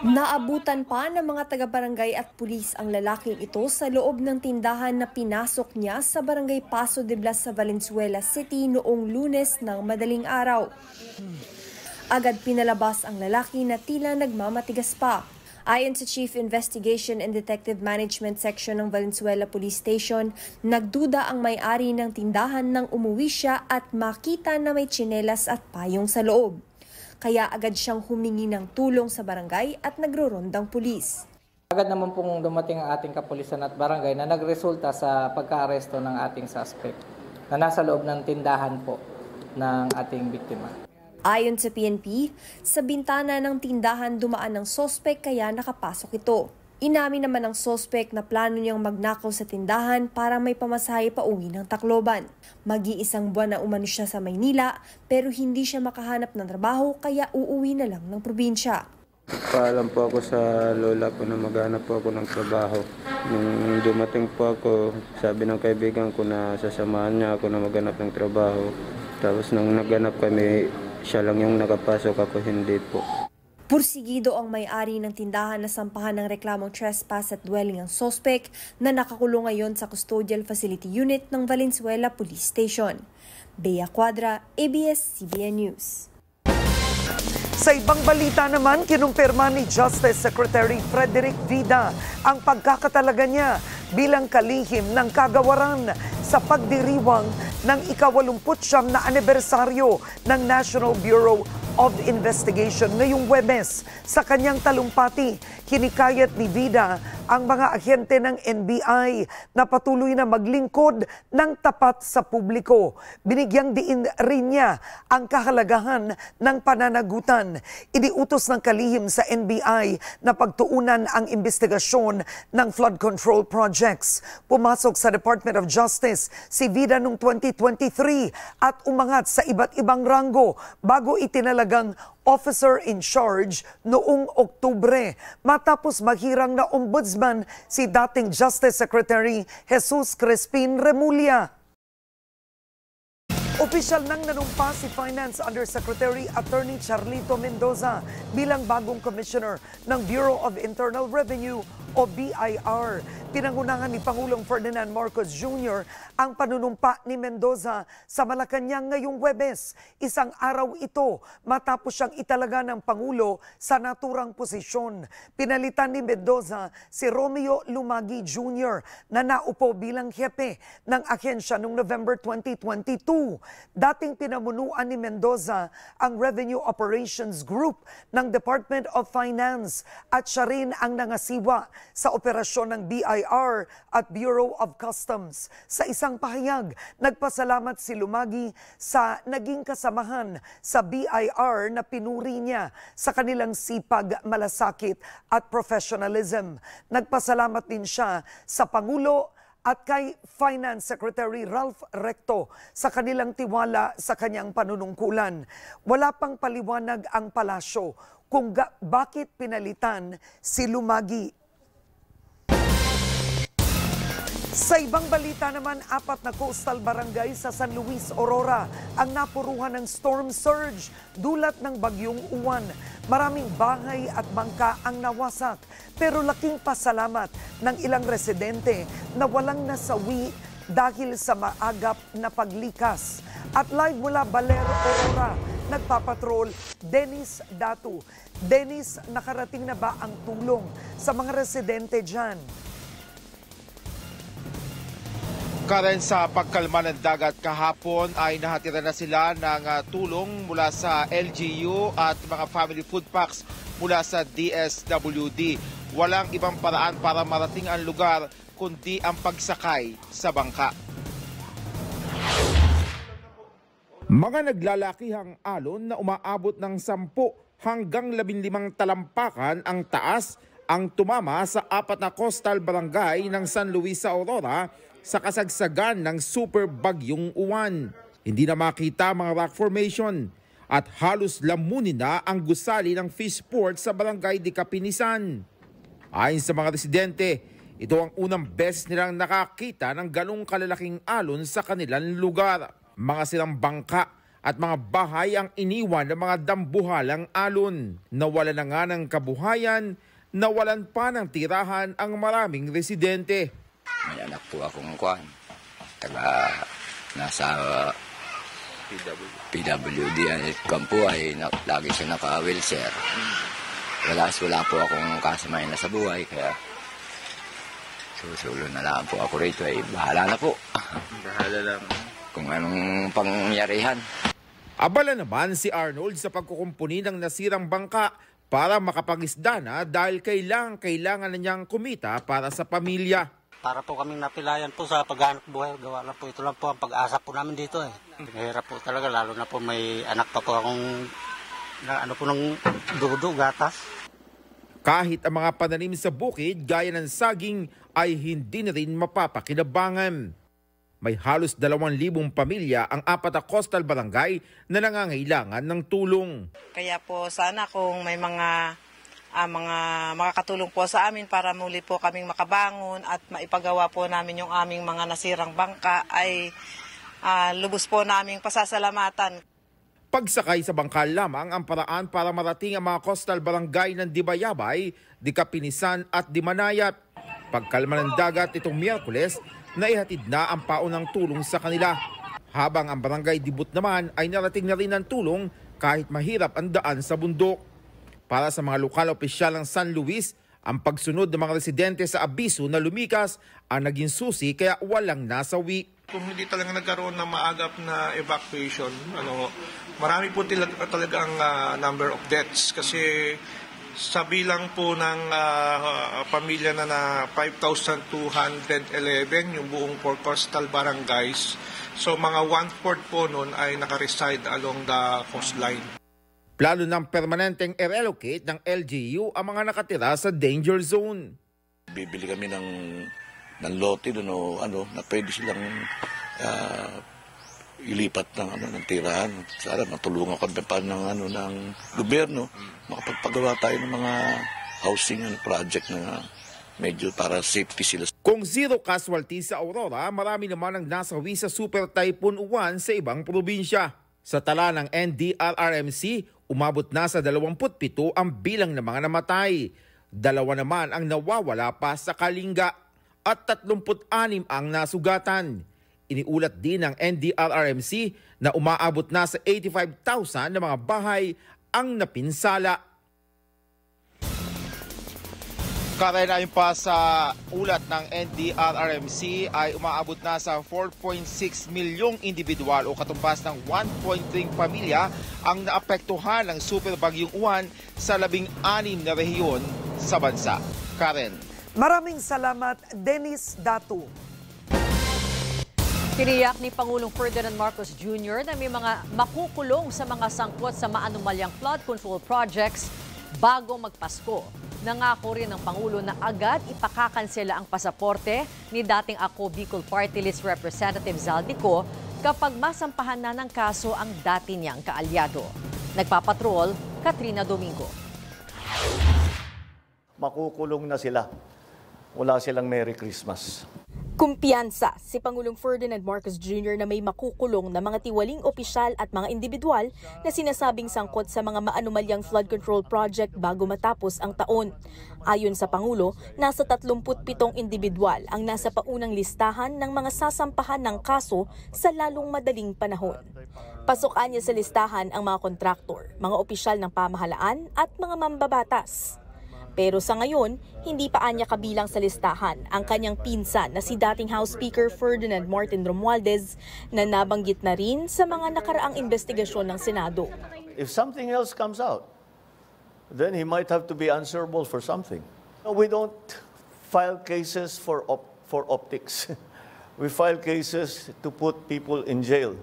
S15: Naabutan pa ng mga taga-barangay at pulis ang lalaking ito sa loob ng tindahan na pinasok niya sa barangay Paso de Blas sa Valenzuela City noong Lunes ng madaling araw. Agad pinalabas ang lalaki na tila nagmamatigas pa. Ayon sa Chief Investigation and Detective Management Section ng Valenzuela Police Station, nagduda ang may-ari ng tindahan nang umuwi siya at makita na may tsinelas at payong sa loob. Kaya agad siyang humingi ng tulong sa barangay at nagrorondang pulis.
S16: Agad naman pong dumating ang ating kapulisan at barangay na nagresulta sa pagka-aresto ng ating suspect na nasa loob ng tindahan po ng ating biktima.
S15: Ayon sa PNP, sa bintana ng tindahan dumaan ng sospek kaya nakapasok ito. Inamin naman ng sospek na plano niyang magnakaw sa tindahan para may pamasahe pa uwi ng Tacloban. Mag-iisang buwan na umano siya sa Maynila pero hindi siya makahanap ng trabaho kaya uuwi na lang ng probinsya.
S17: Paalam po ako sa lola ko na maghanap po ako ng trabaho. Nung dumating po ako, sabi ng kaibigan ko na sasamahan niya ako na maghanap ng trabaho. Tapos nung naghanap kami, siya lang yung nakapasok, ako hindi po.
S15: Pursigido ang may-ari ng tindahan na sampahan ng reklamong trespass at dwelling ang suspect na nakakulong ngayon sa Custodial Facility Unit ng Valenzuela Police Station. Bea Cuadra, ABS-CBN News.
S18: Sa ibang balita naman, kinumpirma ni Justice Secretary Frederick Vida ang pagkakatalaga niya bilang kalihim ng kagawaran sa pagdiriwang ng ika-89 na anibersaryo ng National Bureau of Investigation ngayong Huwebes. Sa kanyang talumpati, hinikayat ni Vida ang mga ahente ng NBI na patuloy na maglingkod ng tapat sa publiko. Binigyang diin rin niya ang kahalagahan ng pananagutan. Iniutos ng kalihim sa NBI na pagtuunan ang investigasyon ng flood control projects. Pumasok sa Department of Justice si Vida noong 2023 at umangat sa iba't ibang ranggo bago itinalagang officer in charge noong Oktubre matapos maghirang na ombudsman si dating Justice Secretary Jesus Crispin Remulla. Opisyal nang nanumpa si Finance Undersecretary Attorney Charlito Mendoza bilang bagong commissioner ng Bureau of Internal Revenue o BIR. Pinangunahan ni Pangulong Ferdinand Marcos Jr. ang panunumpa ni Mendoza sa Malacanang ngayong Huwebes. Isang araw ito matapos siyang italaga ng Pangulo sa naturang posisyon. Pinalitan ni Mendoza si Romeo Lumagi Jr. na naupo bilang hepe ng ahensya noong November 2022. Dating pinamunuan ni Mendoza ang Revenue Operations Group ng Department of Finance at siya rin ang nangasiwa sa operasyon ng BIR at Bureau of Customs. Sa isang pahayag, nagpasalamat si Lumagi sa naging kasamahan sa BIR na pinuri niya sa kanilang sipag, malasakit at professionalism. Nagpasalamat din siya sa Pangulo at kay Finance Secretary Ralph Recto sa kanilang tiwala sa kanyang panunungkulan. Wala pang paliwanag ang palasyo kung bakit pinalitan si Lumagi. Sa ibang balita naman, 4 na coastal barangay sa San Luis, Aurora ang napuruhan ng storm surge dulot ng bagyong Uwan. Maraming bahay at bangka ang nawasak, pero laking pasalamat ng ilang residente na walang nasawi dahil sa maagap na paglikas. At live mula Baler, Aurora, nagpapatrol Dennis Datu. Dennis, nakarating na ba ang tulong sa mga residente dyan?
S19: Karen, sa pagkalma ng dagat kahapon ay nahatira na sila ng tulong mula sa LGU at mga family food packs mula sa DSWD. Walang ibang paraan para marating ang lugar kundi ang pagsakay sa bangka. Mga naglalakihang alon na umaabot ng 10 hanggang 15 talampakan ang taas ang tumama sa 4 na coastal barangay ng San Luis, Aurora sa kasagsagan ng super bagyong Uwan. Hindi na makita mga rock formation at halos lamunin na ang gusali ng fish port sa barangay de Capinisan. Ayon sa mga residente, ito ang unang beses nilang nakakita ng ganong kalalaking alon sa kanilang lugar. Mga silang bangka at mga bahay ang iniwan ng mga dambuhalang alon. Nawala na nga ng kabuhayan, nawalan pa ng tirahan ang maraming residente.
S20: May anak po akong nasa PWD kampo ay lagi siya naka-wheelchair. Wala po akong kasamayan na sa buhay, kaya susulo na lang po ako rito, ay bahala na po. Bahala lang. Kung anong pangyarihan.
S19: Abala naman si Arnold sa pagkukumpuni ng nasirang bangka para makapangisda na dahil kailangan na niyang kumita para sa pamilya.
S21: Para po kaming napilayan po sa paghanap buhay. Gawa lang po, ito lang po ang pag-asa po namin dito eh. Mahirap po talaga, lalo na po may anak pa po akong ng dudo, gatas.
S19: Kahit ang mga pananim sa bukid gaya ng saging ay hindi na rin mapapakinabangan. May halos 2,000 pamilya ang 4 na coastal barangay na nangangailangan ng tulong.
S22: Kaya po sana kung may mga makakatulong po sa amin para muli po kaming makabangon at maipagawa po namin yung aming mga nasirang bangka ay lubos po naming pasasalamatan.
S19: Pagsakay sa bangkal lamang ang paraan para marating ang mga coastal barangay ng Dibayabay, Dikapinisan at Dimanayat. Pagkalma ng dagat itong Miyerkules, naihatid na ang paunang tulong sa kanila. Habang ang barangay Dibut naman ay narating na rin ng tulong kahit mahirap ang daan sa bundok. Para sa mga lokal opisyal ng San Luis, ang pagsunod ng mga residente sa abiso na lumikas ang naging susi kaya walang nasawi.
S1: Kung hindi talaga nagkaroon ng maagap na evacuation, marami po talaga ang number of deaths kasi sa bilang po ng pamilya na 5,211 yung buong 4 coastal barangays. So mga 1/4 po nun ay nakareside along the coastline.
S19: Plano ng permanenteng i-relocate ng LGU ang mga nakatira sa danger zone.
S2: Bibili kami ng lote doon na pwede silang ilipat ng tirahan. Sana matulungan kami pa ng gobyerno. Makapagpagawa tayo ng mga housing project na medyo para safety sila.
S19: Kung zero casualty sa Aurora, marami naman ang nasawi sa Super Typhoon Uwan sa ibang probinsya. Sa tala ng NDRRMC, umabot na sa 27 ang bilang ng mga namatay. 2 naman ang nawawala pa sa Kalinga at 36 ang nasugatan. Iniulat din ng NDRRMC na umaabot na sa 85,000 na mga bahay ang napinsala. Karen, ayon pa sa ulat ng NDRRMC ay umaabot na sa 4.6 milyong individual o katumbas ng 1.3 pamilya ang naapektuhan ng super bagyong Uwan sa 16 na rehiyon sa bansa. Karen.
S18: Maraming salamat, Dennis Datu.
S23: Tiniyak ni Pangulong Ferdinand Marcos Jr. na may mga makukulong sa mga sangkot sa maanumalyang flood control projects bago magpasko. Nangako rin ng Pangulo na agad ipakakansela ang pasaporte ni dating Ako Bicol Party List Representative Zaldico kapag masampahan na ng kaso ang dati niyang kaalyado. Nagpapatrol, Katrina Domingo.
S24: Makukulong na sila. Wala silang Merry Christmas.
S25: Kumpiyansa si Pangulong Ferdinand Marcos Jr. na may makukulong na mga tiwaling opisyal at mga individual na sinasabing sangkot sa mga maanumalyang flood control project bago matapos ang taon. Ayon sa Pangulo, nasa 37 individual ang nasa paunang listahan ng mga sasampahan ng kaso sa lalong madaling panahon. Pasukan niya sa listahan ang mga kontraktor, mga opisyal ng pamahalaan at mga mambabatas. Pero sa ngayon, hindi pa anya kabilang sa listahan ang kanyang pinsan na si dating House Speaker Ferdinand Martin Romualdez na nabanggit na rin sa mga nakaraang investigasyon ng Senado.
S24: If something else comes out, then he might have to be answerable for something. We don't file cases for optics. We file cases to put people in jail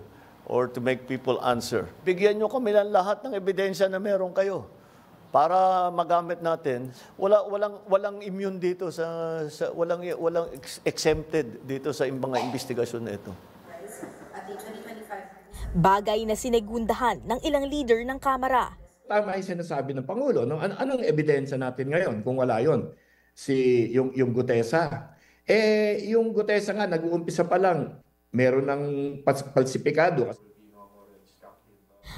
S24: or to make people answer. Bigyan nyo kami ng lahat ng ebidensya na meron kayo. Para magamit natin, walang immune dito walang exempted dito sa mga investigasyon na ito.
S25: Bagay na sinigundahan ng ilang leader ng Kamara.
S26: Tama yung sinasabi ng Pangulo. No? Anong ebidensya natin ngayon kung wala yon? Yung Gutesa. Yung Gutesa nga, nag-uumpisa pa lang. Meron ng falsipikado.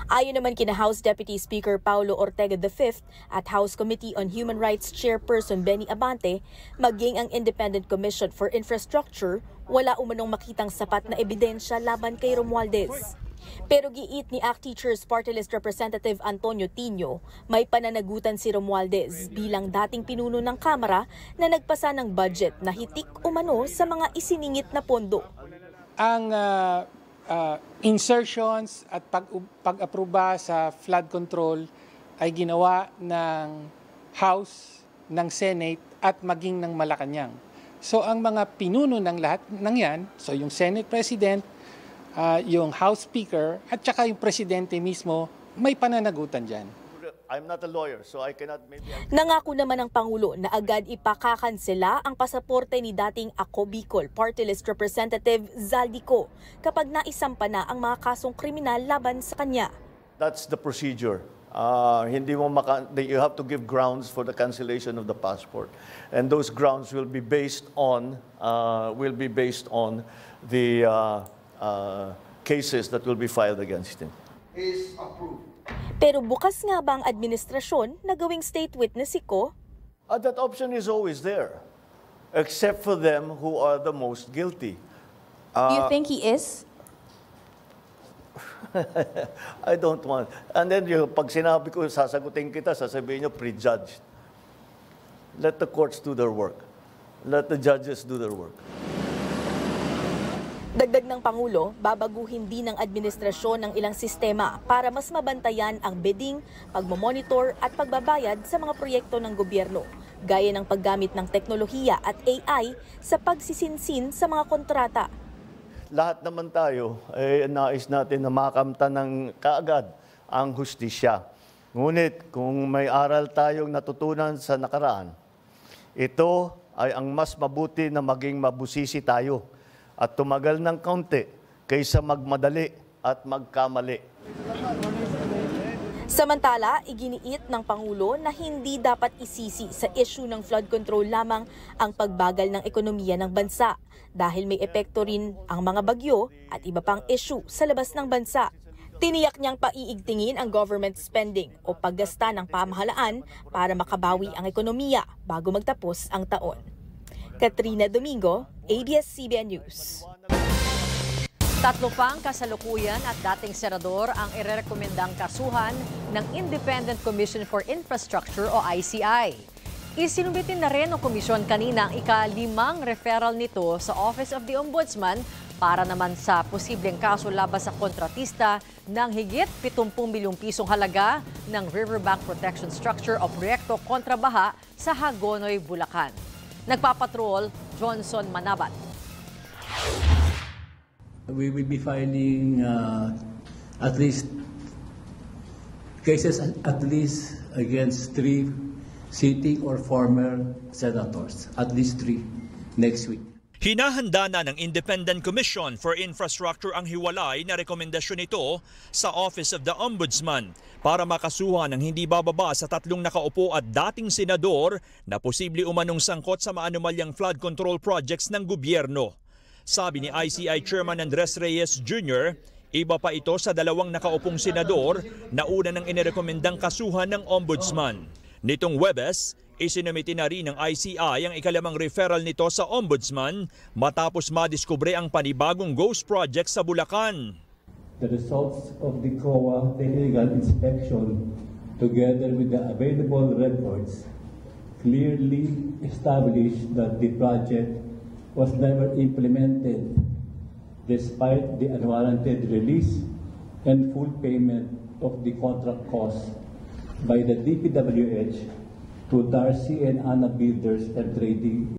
S25: Ayon naman kina House Deputy Speaker Paulo Ortega V at House Committee on Human Rights Chairperson Benny Abante, maging ang Independent Commission for Infrastructure, wala umanong makitang sapat na ebidensya laban kay Romualdez. Pero giit ni ACT Teachers Party List Representative Antonio Tino, may pananagutan si Romualdez bilang dating pinuno ng Kamara na nagpasa ng budget na hitik umano sa mga isiningit na pondo.
S27: Ang insertions at pag-aproba sa flood control ay ginawa ng House, ng Senate at maging ng Malacanang. So ang mga pinuno ng lahat ng yan, so yung Senate President, yung House Speaker at saka yung Presidente mismo, may pananagutan dyan.
S24: I'm not a lawyer, so I cannot maybe...
S25: Nangako naman ng Pangulo na agad ipakakansela ang pasaporte ni dating Ako Bicol Party List Representative Zaldico kapag naisampa na ang mga kasong kriminal laban sa kanya.
S24: That's the procedure. Hindi mo you have to give grounds for the cancellation of the passport. And those grounds will be based on the cases that will be filed against him. is approved.
S25: Pero bukas nga ba ang administrasyon na gawing state witness si Ko?
S24: That option is always there, except for them who are the most guilty.
S25: You think he is?
S24: I don't want. And then pag sinabi ko, sasagutin kita, sasabihin nyo, prejudged. Let the courts do their work. Let the judges do their work.
S25: Dagdag ng Pangulo, babaguhin din ng administrasyon ng ilang sistema para mas mabantayan ang bidding, pagmamonitor at pagbabayad sa mga proyekto ng gobyerno, gaya ng paggamit ng teknolohiya at AI sa pagsisinsin sa mga kontrata.
S24: Lahat naman tayo ay nais natin na makamta ng kaagad ang hustisya. Ngunit kung may aral tayong natutunan sa nakaraan, ito ay ang mas mabuti na maging mabusisi tayo at tumagal ng kaunti kaysa magmadali at magkamali.
S25: Samantala, iginiit ng Pangulo na hindi dapat isisi sa issue ng flood control lamang ang pagbagal ng ekonomiya ng bansa dahil may epekto rin ang mga bagyo at iba pang issue sa labas ng bansa. Tiniyak niyang paiigtingin ang government spending o paggasta ng pamahalaan para makabawi ang ekonomiya bago magtapos ang taon. Katrina Domingo, ABS-CBN News.
S23: Tatlo pang kasalukuyan at dating senador ang irerekomendang kasuhan ng Independent Commission for Infrastructure o ICI. Isinumbitin na rin ng komisyon kanina ang ika-5 referral nito sa Office of the Ombudsman para naman sa posibleng kaso laban sa kontratista ng higit 70 milyong pisong halaga ng Riverbank Protection Structure o proyekto kontra baha sa Hagonoy, Bulacan. Nagpapatrol, Johnson Manabat.
S3: We will be filing at least cases against 3 sitting or former senators, at least 3 next week.
S4: Hinahanda na ng Independent Commission for Infrastructure ang hiwalay na rekomendasyon nito sa Office of the Ombudsman para makasuhan ng hindi bababa sa 3 nakaupo at dating senador na posible umanong sangkot sa maanumalyang flood control projects ng gobyerno. Sabi ni ICI Chairman Andres Reyes Jr., iba pa ito sa 2 nakaupong senador na una ng inirekomendang kasuhan ng Ombudsman. Nitong Huwebes, isinumiti na rin ng ICI ang ika-5 referral nito sa Ombudsman matapos madiskubre ang panibagong ghost project sa Bulacan.
S3: The results of the COA technical inspection together with the available records clearly established that the project was never implemented despite the unwarranted release and full payment of the contract costs by the DPWH to Darcy and Anna Builders and Trading.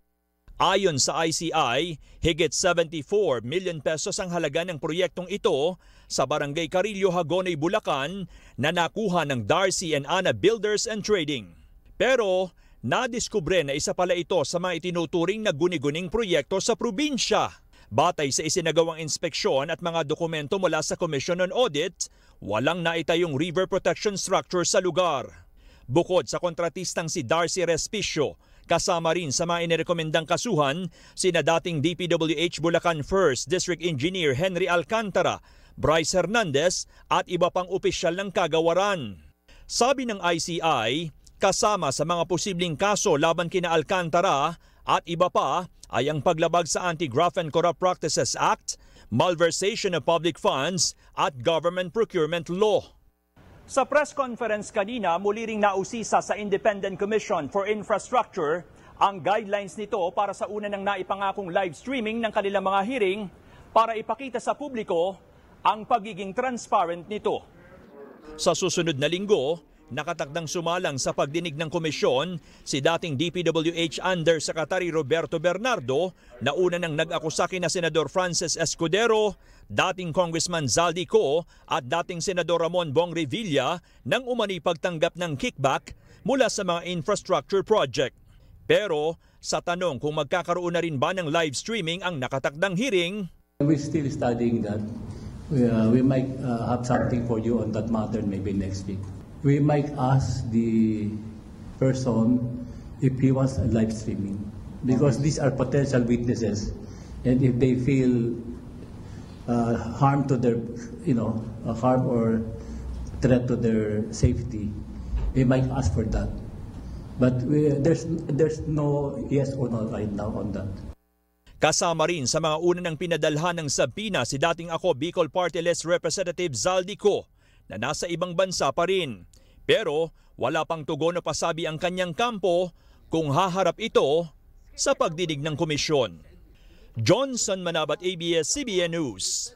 S4: Ayon sa ICI, higit 74 million pesos ang halaga ng proyektong ito sa Barangay Carillo, Hagonoy, Bulacan na nakuha ng Darcy and Anna Builders and Trading. Pero nadiskubre na isa pala ito sa mga itinuturing na guni-guning proyekto sa probinsya. Batay sa isinagawang inspeksyon at mga dokumento mula sa Commission on Audit, walang naitayong river protection structure sa lugar. Bukod sa kontratistang si Darcy Respicio, kasama rin sa mga inirekomendang kasuhan sina dating DPWH Bulacan 1st District Engineer Henry Alcantara, Bryce Hernandez at iba pang opisyal ng kagawaran. Sabi ng ICI, kasama sa mga posibleng kaso laban kina Alcantara at iba pa ay ang paglabag sa Anti-Graft and Corrupt Practices Act, malversation of public funds at government procurement law. Sa press conference kanina, muli ring nausisa sa Independent Commission for Infrastructure ang guidelines nito para sa una ng naipangakong live streaming ng kanilang mga hearing para ipakita sa publiko ang pagiging transparent nito. Sa susunod na linggo, nakatakdang sumalang sa pagdinig ng komisyon si dating DPWH Undersecretary Roberto Bernardo na una nang nag-akusa kina Senador Francis Escudero, dating Congressman Zaldi Co at dating Senador Ramon Bong Revilla nang umani pagtanggap ng kickback mula sa mga infrastructure project. Pero sa tanong kung magkakaroon na rin ba ng live streaming ang nakatakdang hearing,
S3: we're still studying that. We might have something for you on that matter maybe next week. We might ask the person if he wants a live streaming because these are potential witnesses, and if they feel harm to their, harm or threat to their safety, we might ask for that. But there's no yes or no right now on that.
S4: Kasama rin sa mga una ng pinadalhan ng sabina si dating Ako Bicol Party List Representative Zaldico na nasa ibang bansa pa rin. Pero wala pang tugon na pasabi ang kanyang kampo kung haharap ito sa pagdinig ng komisyon. Johnson Manabat, ABS-CBN News.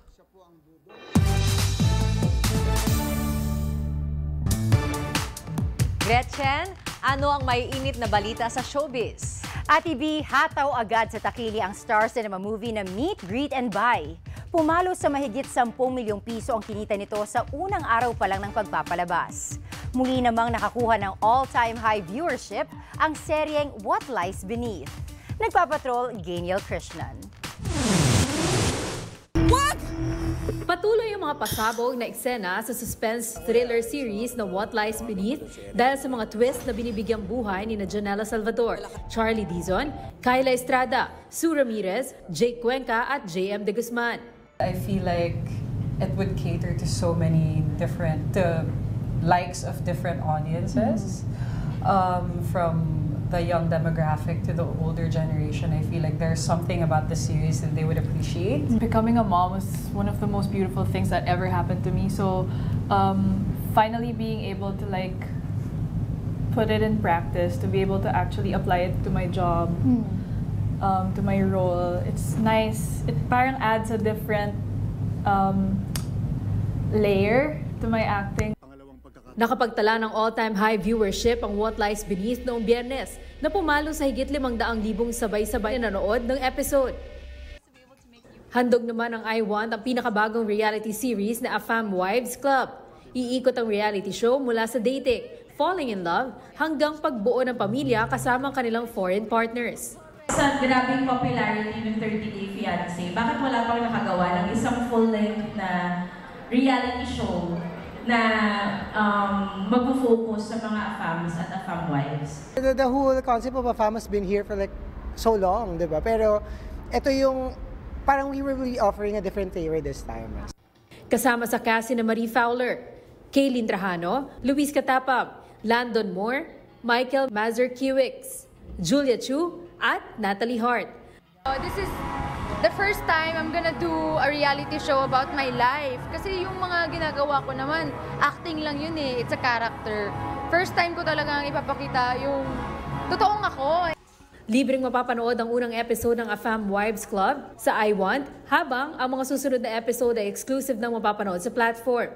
S23: Gretchen, ano ang maiinit na balita sa showbiz?
S5: Ate B, hataw agad sa takili ang Star Cinema movie na Meet, Greet and Buy. Pumalo sa mahigit 10 milyong piso ang kinita nito sa unang araw pa lang ng pagpapalabas. Muli namang nakakuha ng all-time high viewership ang seryeng What Lies Beneath. Nagpapatrol, Gainiel Krishnan.
S6: Patuloy ang mga pasabog na eksena sa suspense thriller series na What Lies Beneath dahil sa mga twist na binibigyang buhay ni Janela Salvador, Charlie Dizon, Kyla Estrada, Sue Ramirez, Jake Cuenca at JM De Guzman.
S7: I feel like it would cater to so many different likes of different audiences, from the young demographic to the older generation. I feel like there's something about the series that they would appreciate.
S8: Becoming a mom was one of the most beautiful things that ever happened to me. So finally being able to put it in practice, to be able to actually apply it to my job, to my role, it's nice. It parang adds a different layer to my acting.
S6: Nakapagtala ng all-time high viewership ang What Lies Beneath noong Biyernes na pumalo sa higit 500,000 sabay-sabay na nanood ng episode. Handog naman ang I Want ang pinakabagong reality series na A Fam Wives Club. Iikot ang reality show mula sa dating, falling in love, hanggang pagbuo ng pamilya kasama ang kanilang foreign partners.
S9: Sa grabing popularity ng 30 Day Fiancé, bakit wala pang nakagawa ng isang full-length na reality show na mag-focus sa mga AFAMs at AFAM wives?
S10: The whole concept of AFAM has been here for so long, di ba? Pero ito yung parang we were really offering a different flavor this time.
S6: Kasama sa cast na Marie Fowler, Kaylin Trajano, Luis Catapab, Landon Moore, Michael Mazur-Kiwix, Julia Chu, at Natalie Hart.
S12: This is the first time I'm gonna do a reality show about my life. Kasi yung mga ginagawa ko naman, acting lang yun eh. It's a character. First time ko talagang ipapakita yung totoong ako.
S6: Libreng mapapanood ang unang episode ng A Fam Wives Club sa I Want, habang ang mga susunod na episode ay exclusive na mapapanood sa platform.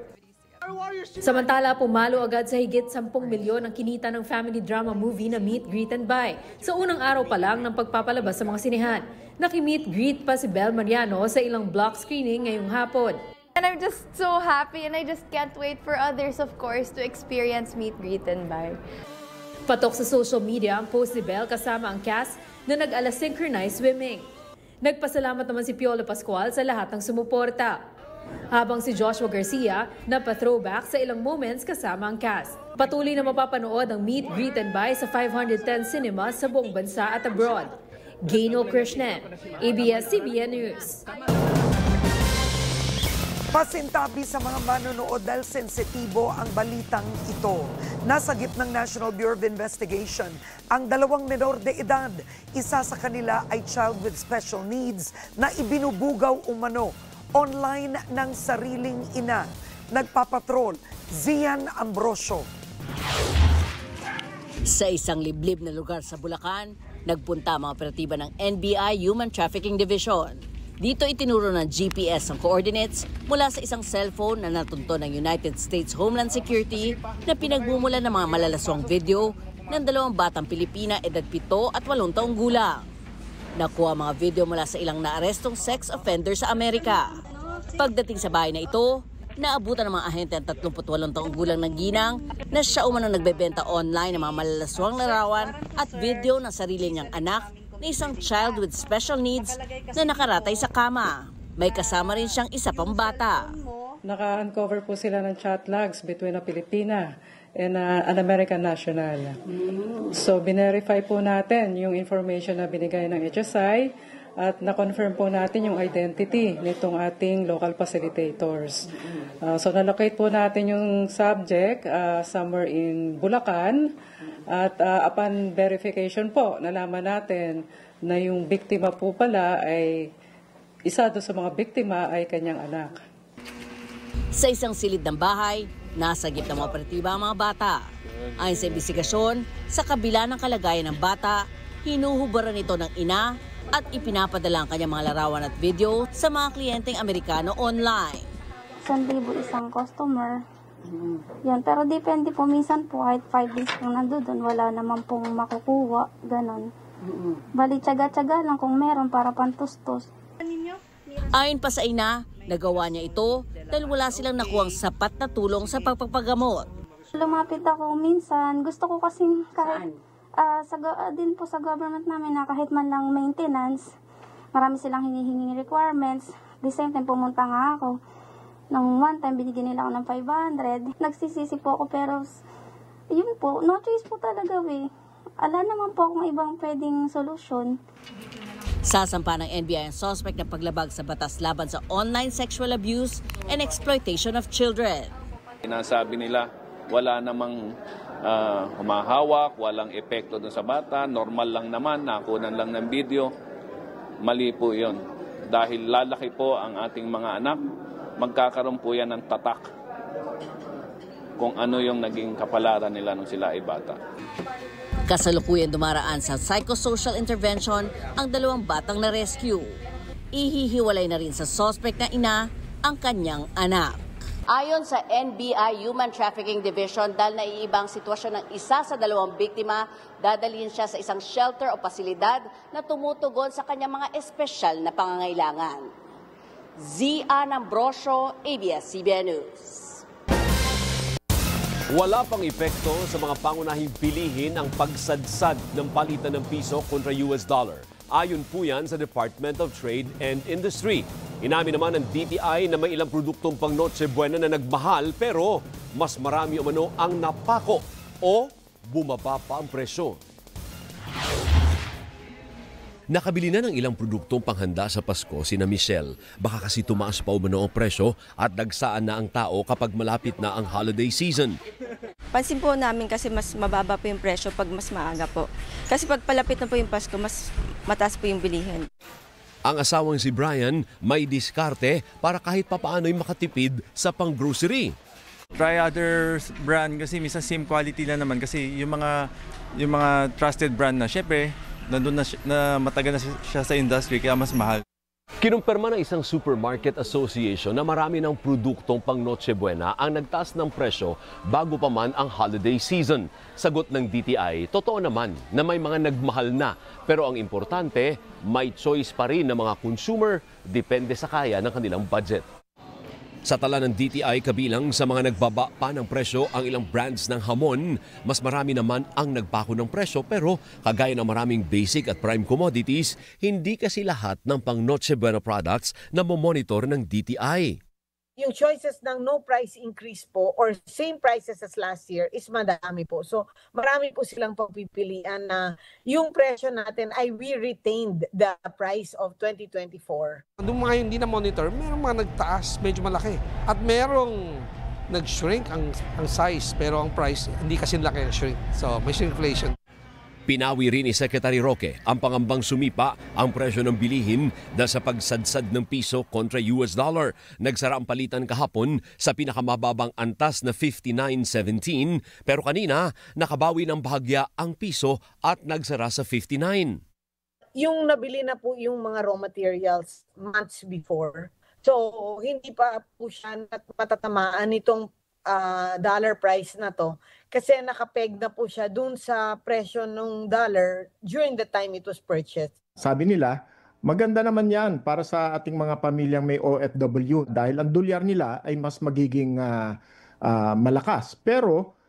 S6: Samantala, pumalo agad sa higit 10 milyon ang kinita ng family drama movie na Meet, Greet and Buy sa unang araw pa lang ng pagpapalabas sa mga sinehan. Naki-meet greet pa si Bel Mariano sa ilang block screening ngayong hapon.
S12: And I'm just so happy and I just can't wait for others, of course, to experience Meet, Greet and Buy.
S6: Patok sa social media ang post ni Bel kasama ang cast na nag-ala synchronized swimming. Nagpasalamat naman si Piolo Pascual sa lahat ng sumuporta. Habang si Joshua Garcia napa-throwback sa ilang moments kasama ang cast. Patuloy na mapapanood ang Meet, Greet and Buy sa 510 cinemas sa buong bansa at abroad. Gainiel Krishnan, ABS-CBN News.
S18: Pasintabi sa mga manonood dahil sensitibo ang balitang ito. Nasa gitnang National Bureau of Investigation ang 2 menor de edad. Isa sa kanila ay child with special needs na ibinubugaw umano online ng sariling ina. Nagpapatrol, Zian Ambrosio.
S28: Sa isang liblib na lugar sa Bulacan, nagpunta ang mga operatiba ng NBI Human Trafficking Division. Dito itinuro ng GPS ang coordinates mula sa isang cellphone na natunto ng United States Homeland Security na pinagmumula ng mga malalaswang video ng 2 batang Pilipina edad 7 at 8 taong gulang. Nakuha mga video mula sa ilang naarestong sex offender sa Amerika. Pagdating sa bahay na ito, naabutan ng mga ahente ang 38 taong gulang ng ginang na siya umano nagbebenta online ng mga malalaswang larawan at video ng sarili niyang anak na isang child with special needs na nakaratay sa kama. May kasama rin siyang isa pang bata.
S29: Naka-uncover po sila ng chat logs between a Pilipina and an American national. So, binerify po natin yung information na binigay ng HSI at na-confirm po natin yung identity nitong ating local facilitators. So na-locate po natin yung subject somewhere in Bulacan at upon verification po, nalaman natin na yung biktima po pala ay isa doon sa mga biktima ay kanyang anak.
S28: Sa isang silid ng bahay, nasa gitna ng operatiba ang mga bata. Ayon sa investigasyon, sa kabila ng kalagayan ng bata, hinuhubaran ito ng ina at ipinapadala ang kanyang mga larawan at video sa mga kliyenteng Amerikano online.
S11: 1,000 isang customer. Yan, pero depende po. Minsan po kahit 5 days po nandoon, wala naman pong makukuha. Ganon. Bali, tsaga-tsaga lang kung meron para pantustos.
S28: Ayon pa sa ina, nagawa niya ito dahil wala silang nakuhang sapat na tulong sa pagpapagamot.
S11: Lumapit ako minsan. Gusto ko kasing kahit din po sa government namin na kahit man lang maintenance, marami silang hinihingi requirements. The same time, pumunta nga ako. Nung one time, binigyan nila ako ng 500. Nagsisisi po ako pero yun po, no choice po talaga eh. Ala naman po akong ibang pwedeng solusyon.
S28: Sasampa ng NBI ang suspect ng paglabag sa batas laban sa online sexual abuse and exploitation of children.
S13: Sinasabi nila, wala namang humahawak, walang epekto dun sa bata, normal lang naman, nakunan lang ng video. Mali po yun. Dahil lalaki po ang ating mga anak, magkakaroon po yan ng tatak kung ano yung naging kapalaran nila nung sila ay bata.
S28: Kasalukuyan dumaraan sa psychosocial intervention ang 2 batang na-rescue. Ihihiwalay na rin sa suspect na ina ang kanyang anak. Ayon sa NBI Human Trafficking Division, dahil naiibang sitwasyon ng isa sa 2 biktima, dadalhin siya sa isang shelter o pasilidad na tumutugon sa kanyang mga espesyal na pangangailangan. Zian Ambrosio, ABS-CBN News.
S14: Wala pang epekto sa mga pangunahing bilihin ang pagsadsad ng palitan ng piso kontra US dollar. Ayon po yan sa Department of Trade and Industry. Inamin naman ng DTI na may ilang produktong pang Noche Buena na nagmahal pero mas marami umano ang napako o bumaba pa ang presyo. Nakabili na ng ilang produktong panghanda sa Pasko sina Michelle. Baka kasi tumaas pa umano ang presyo at dagsaan na ang tao kapag malapit na ang holiday season.
S15: Pansin po namin kasi mas mababa po yung presyo pag mas maaga po. Kasi pag palapit na po yung Pasko, mas mataas po yung bilihin.
S14: Ang asawang si Brian may diskarte para kahit papaano'y makatipid sa pang-grocery.
S16: Try other brand kasi minsan same quality lang naman kasi yung mga trusted brand na syempre nandun na matagal na siya sa industry kaya mas mahal.
S14: Kinumpirma ng isang supermarket association na marami ng produktong pang Noche Buena ang nagtaas ng presyo bago pa man ang holiday season. Sagot ng DTI, totoo naman na may mga nagmahal na. Pero ang importante, may choice pa rin ng mga consumer, depende sa kaya ng kanilang budget. Sa tala ng DTI, kabilang sa mga nagbaba pa ng presyo ang ilang brands ng hamon. Mas marami naman ang nagbago ng presyo pero kagaya ng maraming basic at prime commodities, hindi kasi lahat ng pang Noche Buena products na momonitor ng DTI.
S17: Yung choices ng no price increase po or same prices as last year is madami po. So marami po silang pagpipilian na yung presyo natin ay we retained the price of 2024.
S20: Nung mga hindi na monitor, merong mga nagtaas, medyo malaki. At merong nag-shrink ang size pero ang price hindi kasi laki ang shrink. So may shrinkflation.
S14: Pinawi rin ni Secretary Roque ang pangambang sumipa ang presyo ng bilihin dahil sa pagsadsad ng piso kontra US dollar. Nagsara ang palitan kahapon sa pinakamababang antas na 59.17 pero kanina nakabawi ng bahagya ang piso at nagsara sa 59.
S17: Yung nabili na po yung mga raw materials months before. So hindi pa po siya matatamaan itong dollar price na to kasi nakapeg na po siya dun sa presyo ng dollar during the time it was purchased.
S26: Sabi nila, maganda naman yan para sa ating mga pamilyang may OFW dahil ang dolyar nila ay mas magiging malakas. Pero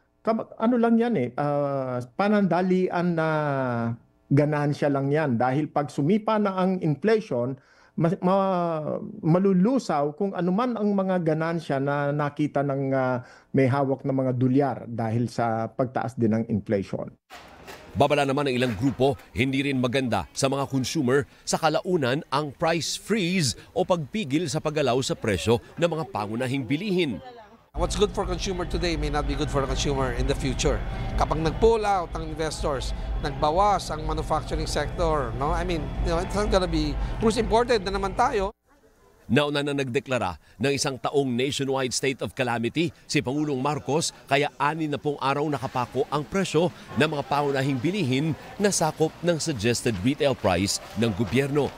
S26: ano lang yan panandalian na ganansya lang yan dahil pag sumipa na ang inflation, malulusaw kung anuman ang mga ganansya na nakita ng may hawak na mga dolyar dahil sa pagtaas din ng inflation.
S14: Babala naman ng ilang grupo, hindi rin maganda sa mga consumer sa kalaunan ang price freeze o pagpigil sa paggalaw sa presyo ng mga pangunahing bilihin.
S20: What's good for consumer today may not be good for the consumer in the future. Kapag nag-pull out ang investors, nagbawas ang manufacturing sector, no? I mean, it's not gonna be most important na naman tayo.
S14: Nauna na nagdeklara ng isang taong nationwide state of calamity si Pangulong Marcos, kaya 6 na pong araw nakapako ang presyo ng mga pangunahing bilihin na sakop ng suggested retail price ng gobyerno.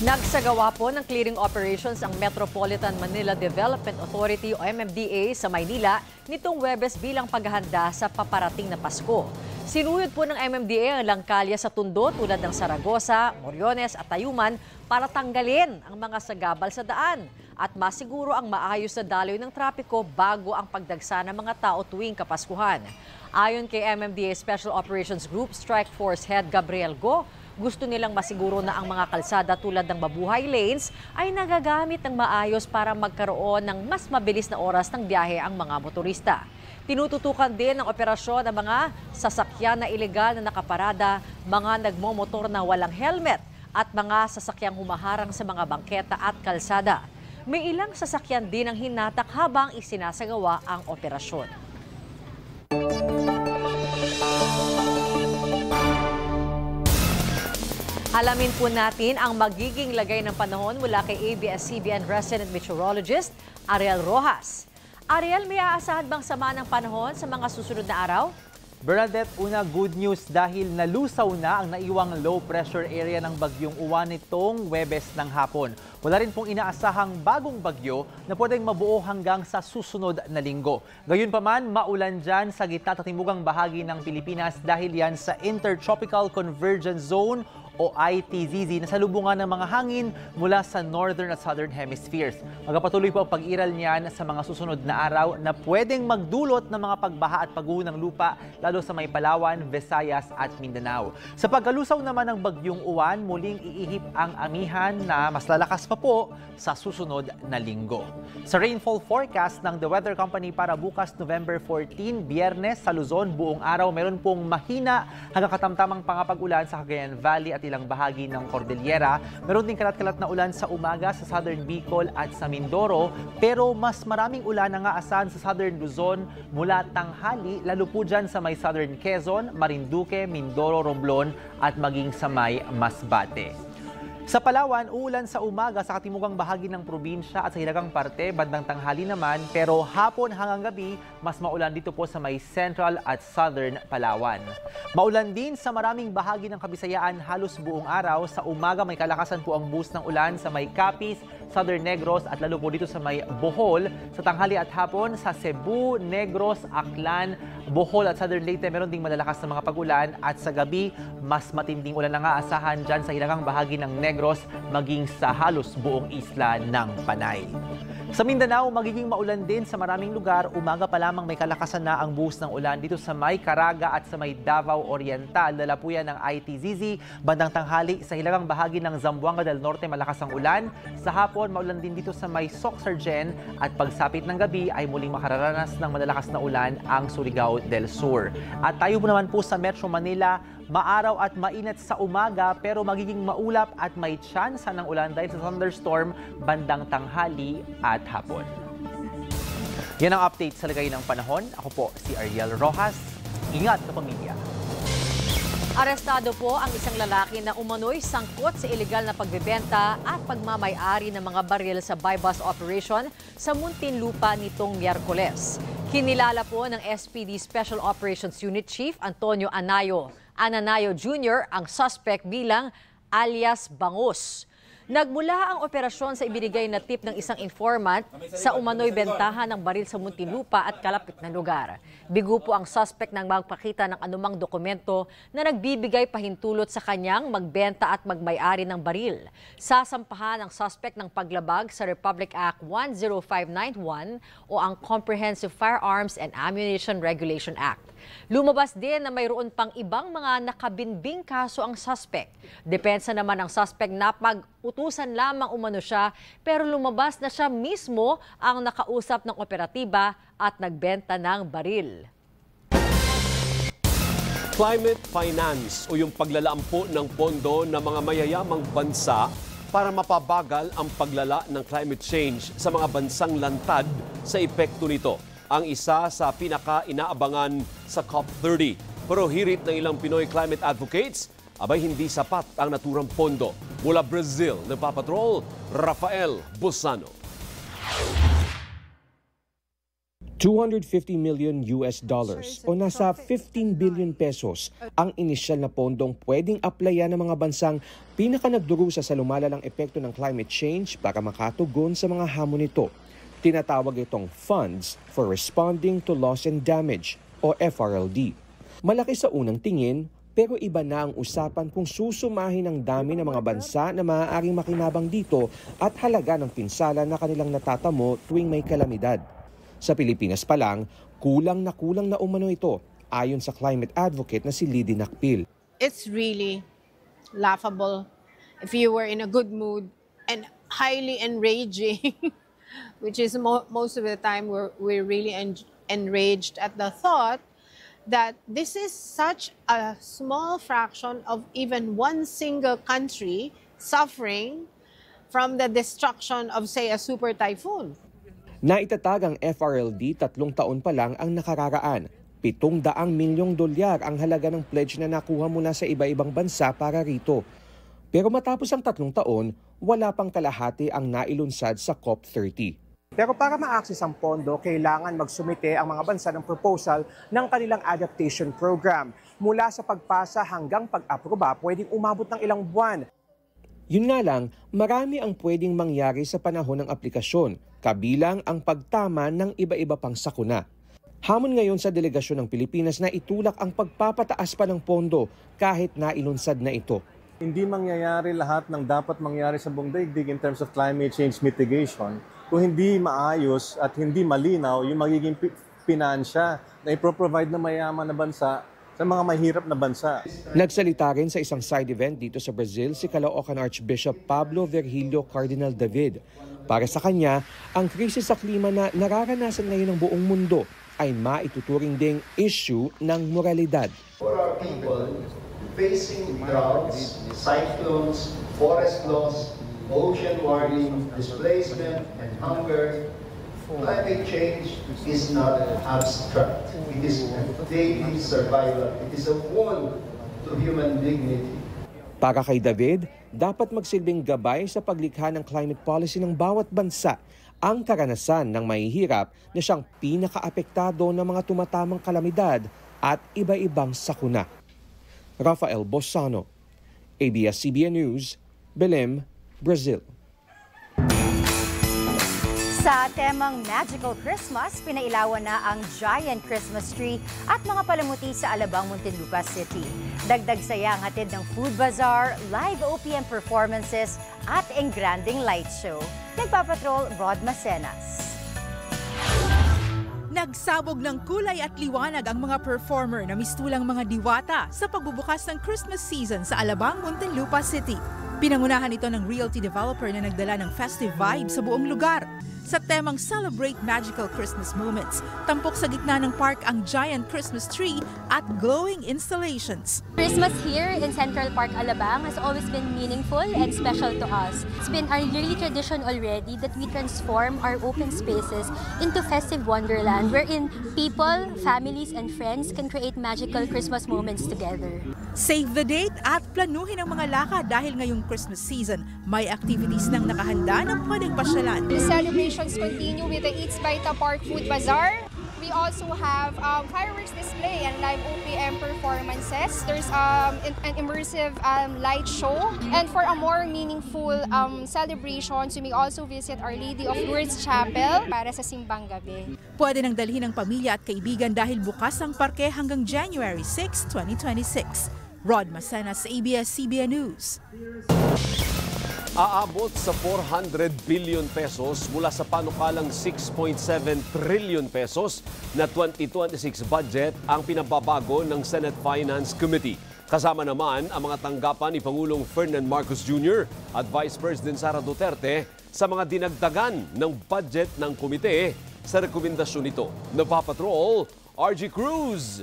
S23: Nagsagawa po ng clearing operations ang Metropolitan Manila Development Authority o MMDA sa Maynila nitong Huwebes bilang paghahanda sa paparating na Pasko. Sinuyod po ng MMDA ang langkalya sa Tondo tulad ng Saragosa, Moriones at Tayuman para tanggalin ang mga sagabal sa daan at masiguro ang maayos na daloy ng trapiko bago ang pagdagsa ng mga tao tuwing Kapaskuhan. Ayon kay MMDA Special Operations Group Strike Force Head Gabriel Go, gusto nilang masiguro na ang mga kalsada tulad ng mabuhay lanes ay nagagamit ng maayos para magkaroon ng mas mabilis na oras ng biyahe ang mga motorista. Tinututukan din ng operasyon ang mga sasakyan na ilegal na nakaparada, mga nagmomotor na walang helmet at mga sasakyang humaharang sa mga bangketa at kalsada. May ilang sasakyan din ang hinatak habang isinasagawa ang operasyon. Alamin po natin ang magiging lagay ng panahon mula kay ABS-CBN resident meteorologist Ariel Rojas. Ariel, may aasahan bang sama ng panahon sa mga susunod na araw?
S1: Bernadette, una good news dahil nalusaw na ang naiwang low pressure area ng bagyong Uwan nitong Huwebes ng hapon. Wala rin pong inaasahang bagong bagyo na pwedeng mabuo hanggang sa susunod na linggo. Gayunpaman, maulan dyan sa gitna at timugang bahagi ng Pilipinas dahil yan sa Intertropical Convergence Zone o ITZZ na salubungan ng mga hangin mula sa northern at southern hemispheres. Magpapatuloy po ang pag-iral niyan sa mga susunod na araw na pwedeng magdulot ng mga pagbaha at pagguho ng lupa lalo sa may Palawan, Visayas at Mindanao. Sa pagkalusaw naman ng bagyong Uwan, muling iihip ang amihan na mas lalakas pa po sa susunod na linggo. Sa rainfall forecast ng The Weather Company para bukas November 14, Biyernes sa Luzon, buong araw meron pong mahina hanggang katamtamang pangapag-ulan sa Cagayan Valley at ilang bahagi ng Cordillera. Meron din kalat-kalat na ulan sa umaga sa Southern Bicol at sa Mindoro, pero mas maraming ulan ang aasahan sa Southern Luzon mula tanghali, lalo po dyan sa may Southern Quezon, Marinduque, Mindoro, Romblon at maging sa may Masbate. Sa Palawan, uulan sa umaga sa katimugang bahagi ng probinsya at sa hilagang parte, bandang tanghali naman, pero hapon hanggang gabi, mas maulan dito po sa may Central at Southern Palawan. Maulan din sa maraming bahagi ng Kabisayaan halos buong araw. Sa umaga may kalakasan po ang boost ng ulan sa may Capiz, Southern Negros at lalo po dito sa may Bohol. Sa tanghali at hapon sa Cebu, Negros, Aklan, Bohol at Southern Leyte, meron ding malalakas na mga pag-ulan at sa gabi, mas matinding ulan na nga asahan dyan sa hilagang bahagi ng Negros maging sa halos buong isla ng Panay. Sa Mindanao, magiging maulan din sa maraming lugar. Umaga pa lamang may kalakasan na ang buhos ng ulan dito sa may Caraga at sa may Davao Oriental. Dala po yan ng ITZZ. Bandang tanghali sa hilagang bahagi ng Zamboanga del Norte malakas ang ulan. Sa hapon, maulan din dito sa may Soxargen at pagsapit ng gabi ay muling makararanas ng malalakas na ulan ang Surigao del Sur. At tayo po naman po sa Metro Manila, maaraw at mainit sa umaga pero magiging maulap at may tsansa ng ulan dahil sa thunderstorm bandang tanghali at hapon. Yan ang update sa lagay ng panahon. Ako po si Ariel Rojas. Ingat sa pamilya.
S23: Arestado po ang isang lalaki na umano'y sangkot sa ilegal na pagbebenta at pagmamay-ari ng mga baril sa buy-bust operation sa Muntinlupa nitong Miyerkules. Kinilala po ng SPD Special Operations Unit Chief Antonio Ananayo Jr. ang suspect bilang alias Bangus. Nagmula ang operasyon sa ibinigay na tip ng isang informant sa umano'y bentahan ng baril sa Muntinlupa at kalapit na lugar. Bigo po ang suspect nang magpakita ng anumang dokumento na nagbibigay pahintulot sa kanyang magbenta at magmay-ari ng baril. Sasampahan ang suspect ng paglabag sa Republic Act 10591 o ang Comprehensive Firearms and Ammunition Regulation Act. Lumabas din na mayroon pang ibang mga nakabinbing kaso ang suspect. Depensa naman ng suspect na pag-utusan lamang umano siya pero lumabas na siya mismo ang nakausap ng operatiba at nagbenta ng baril.
S14: Climate finance o yung paglalaampo ng pondo ng mga mayayamang bansa para mapabagal ang paglala ng climate change sa mga bansang lantad sa epekto nito. Ang isa sa pinaka-inaabangan sa COP30. Pero hirit ng ilang Pinoy climate advocates, abay hindi sapat ang naturang pondo. Mula Brazil, nagpapatrol, Rafael Bosano.
S2: $250 million o nasa 15 billion pesos ang inisyal na pondong pwedeng applyan ng mga bansang pinaka-nagdurusa sa lumalalang epekto ng climate change para makatugon sa mga hamon nito. Tinatawag itong Funds for Responding to Loss and Damage o FRLD. Malaki sa unang tingin, pero iba na ang usapan kung susumahin ang dami ng mga bansa na maaaring makinabang dito at halaga ng pinsala na kanilang natatamo tuwing may kalamidad. Sa Pilipinas pa lang, kulang na umano ito, ayon sa climate advocate na si Lidy Nakpil.
S3: It's really laughable if you were in a good mood and highly enraging, which is most of the time we're really enraged at the thought that this is such a small fraction of even one single country suffering from the destruction of, say, a super typhoon.
S2: Naitatag ang FRLD 3 taon pa lang ang nakararaan. $700 milyong ang halaga ng pledge na nakuha mula sa iba-ibang bansa para rito. Pero matapos ang 3 taon, wala pang kalahati ang nailunsad sa COP30.
S4: Pero para ma-access ang pondo, kailangan magsumite ang mga bansa ng proposal ng kanilang adaptation program. Mula sa pagpasa hanggang pag-aproba, pwedeng umabot ng ilang buwan.
S2: Yun nga lang, marami ang pwedeng mangyari sa panahon ng aplikasyon, kabilang ang pagtama ng iba-iba pang sakuna. Hamon ngayon sa delegasyon ng Pilipinas na itulak ang pagpapataas pa ng pondo kahit nailunsad na ito.
S19: Hindi mangyayari lahat ng dapat mangyari sa buong daigdig in terms of climate change mitigation kung hindi maayos at hindi malinaw yung magiging pinansya na ipro-provide ng mayaman na bansa sa mga mahirap na bansa.
S2: Nagsalita rin sa isang side event dito sa Brazil si Caloocan Archbishop Pablo Virgilio Cardinal David. Para sa kanya, ang krisis sa klima na nararanasan ngayon ng buong mundo ay maituturing ding issue ng moralidad.
S21: For our people facing droughts, cyclones, forest loss, ocean warming, displacement, and hunger, climate change is not abstract. It is daily survival. It is a wound to human dignity.
S2: Para kay David, dapat magsilbing gabay sa paglikha ng climate policy ng bawat bansa ang karanasan ng mahihirap na siyang pinakaapektado ng mga tumatamang kalamidad at iba-ibang sakuna. Rafael Bosano, ABS-CBN News, Belém, Brazil.
S5: Sa temang Magical Christmas, pinailawan na ang giant Christmas tree at mga palamuti sa Alabang, Muntinlupa City. Dagdag saya ang hatid ng food bazaar, live OPM performances at engranding light show. Nagpapatrol, Rod Macenas.
S22: Nagsabog ng kulay at liwanag ang mga performer na mistulang mga diwata sa pagbubukas ng Christmas season sa Alabang, Muntinlupa City. Pinangunahan ito ng realty developer na nagdala ng festive vibe sa buong lugar. Sa temang Celebrate Magical Christmas Moments, tampok sa gitna ng park ang giant Christmas tree at glowing installations.
S24: Christmas here in Central Park, Alabang has always been meaningful and special to us. It's been our yearly tradition already that we transform our open spaces into festive wonderland wherein people, families, and friends can create magical Christmas moments together.
S22: Save the date at planuhin ang mga lakad dahil ngayong Christmas season, may activities nang nakahanda na pwedeng pasyalan.
S25: The celebrations continue with the Eats Baita Park Food Bazaar. We also have fireworks display and live OPM performances. There's an immersive light show. And for a more meaningful celebrations, you may also visit Our Lady of Lourdes Chapel para sa simbang gabi.
S22: Pwede nang dalhin ng pamilya at kaibigan dahil bukas ang parke hanggang January 6, 2026. Rod Macenas, ABS-CBN News.
S14: Aabot sa 400 billion pesos mula sa panukalang 6.7 trillion pesos na 2026 budget ang pinababago ng Senate Finance Committee. Kasama naman ang mga tanggapan ni Pangulong Ferdinand Marcos Jr. at Vice President Sara Duterte sa mga dinagdagan ng budget ng komite sa rekomendasyon nito. Napapatrol, RG Cruz.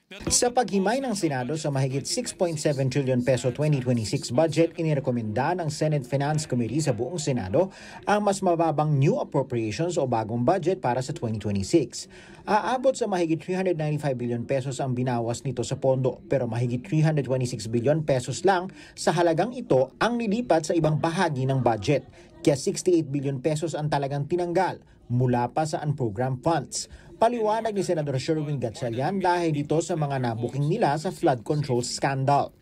S6: Sa paghimay ng Senado sa mahigit 6.7 trillion peso 2026 budget, inirekomenda ng Senate Finance Committee sa buong Senado ang mas mababang new appropriations o bagong budget para sa 2026. Aabot sa mahigit 395 billion pesos ang binawas nito sa pondo, pero mahigit 326 billion pesos lang sa halagang ito ang nilipat sa ibang bahagi ng budget. Kaya 68 billion pesos ang talagang tinanggal mula pa sa unprogrammed funds. Paliwanag ni Senador Sherwin Gatchalian dahil dito sa mga nabuking nila sa flood control scandal.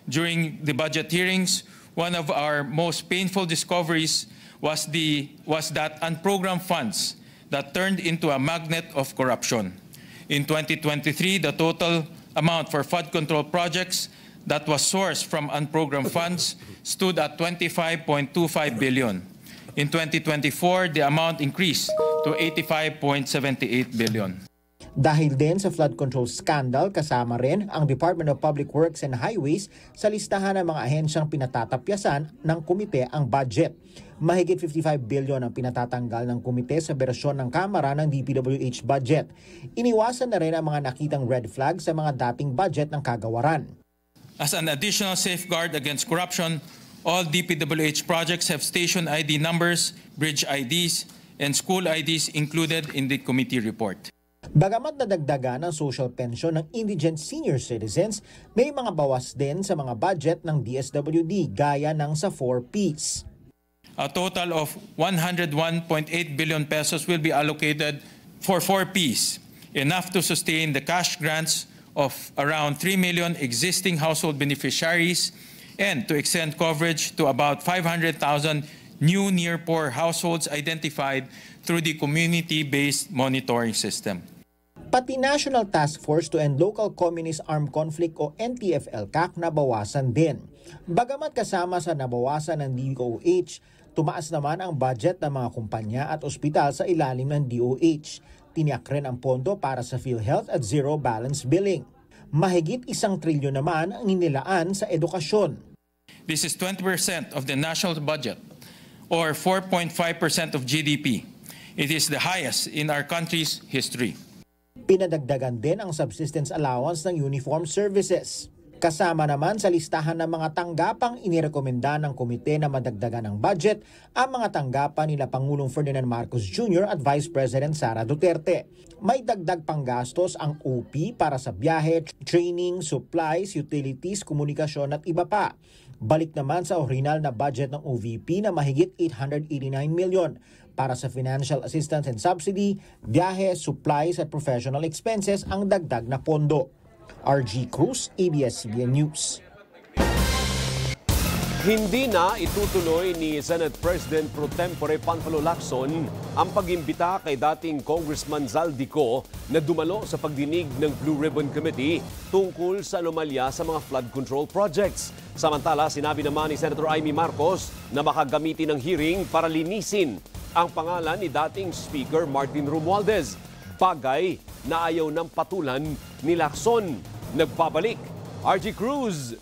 S7: During the budget hearings, one of our most painful discoveries was that unprogrammed funds that turned into a magnet of corruption. In 2023, the total amount for flood control projects that was sourced from unprogrammed funds stood at 25.25 billion. In 2024, the amount increased to 85.78 billion.
S6: Dahil din sa flood control scandal, kasama rin ang Department of Public Works and Highways sa listahan ng mga ahensyang pinatatapyasan ng komite ang budget. Mahigit 55 billion ang pinatatanggal ng komite sa bersyon ng Kamara ng DPWH budget. Iniwasan na rin ang mga nakitang red flag sa mga dating budget ng kagawaran.
S7: As an additional safeguard against corruption, all DPWH projects have station ID numbers, bridge IDs, and school IDs included in the committee report.
S6: Bagamat nadagdagan ang social pension ng indigent senior citizens, may mga bawas din sa mga budget ng DSWD gaya ng sa 4Ps.
S7: A total of 101.8 billion pesos will be allocated for 4Ps, enough to sustain the cash grants of around 3 million existing household beneficiaries and to extend coverage to about 500,000 new near-poor households identified through the community-based monitoring system.
S6: Pati National Task Force to End Local Communist Armed Conflict o NTF-ELCAC nabawasan din. Bagamat kasama sa nabawasan ng DOH, tumaas naman ang budget ng mga kumpanya at ospital sa ilalim ng DOH. Tiniyak rin ang pondo para sa PhilHealth at zero balance billing. Mahigit 1 trilyon naman ang inilaan sa edukasyon.
S7: This is 20% of the national budget or 4.5% of GDP. It is the highest in our country's history.
S6: Pinadagdagan din ang subsistence allowance ng uniform services. Kasama naman sa listahan ng mga tanggapang inirekomenda ng komite na madagdagan ng budget ang mga tanggapan nila Pangulong Ferdinand Marcos Jr. at Vice President Sara Duterte. May dagdag pang gastos ang OP para sa biyahe, training, supplies, utilities, komunikasyon at iba pa. Balik naman sa original na budget ng OVP na mahigit 889 million para sa financial assistance and subsidy, biyahe, supplies at professional expenses ang dagdag na pondo. RG Cruz, ABS-CBN News.
S14: Hindi na itutuloy ni Senate President Pro Tempore Panfilo Lacson ang pag-imbita kay dating Congressman Zaldico na dumalo sa pagdinig ng Blue Ribbon Committee tungkol sa anomalya sa mga flood control projects. Samantala, sinabi naman ni Senator Amy Marcos na makagamitin ng hearing para linisin ang pangalan ni dating Speaker Martin Romualdez. Bagay na ayaw ng patulan ni Lacson. Nagbabalik, RG Cruz.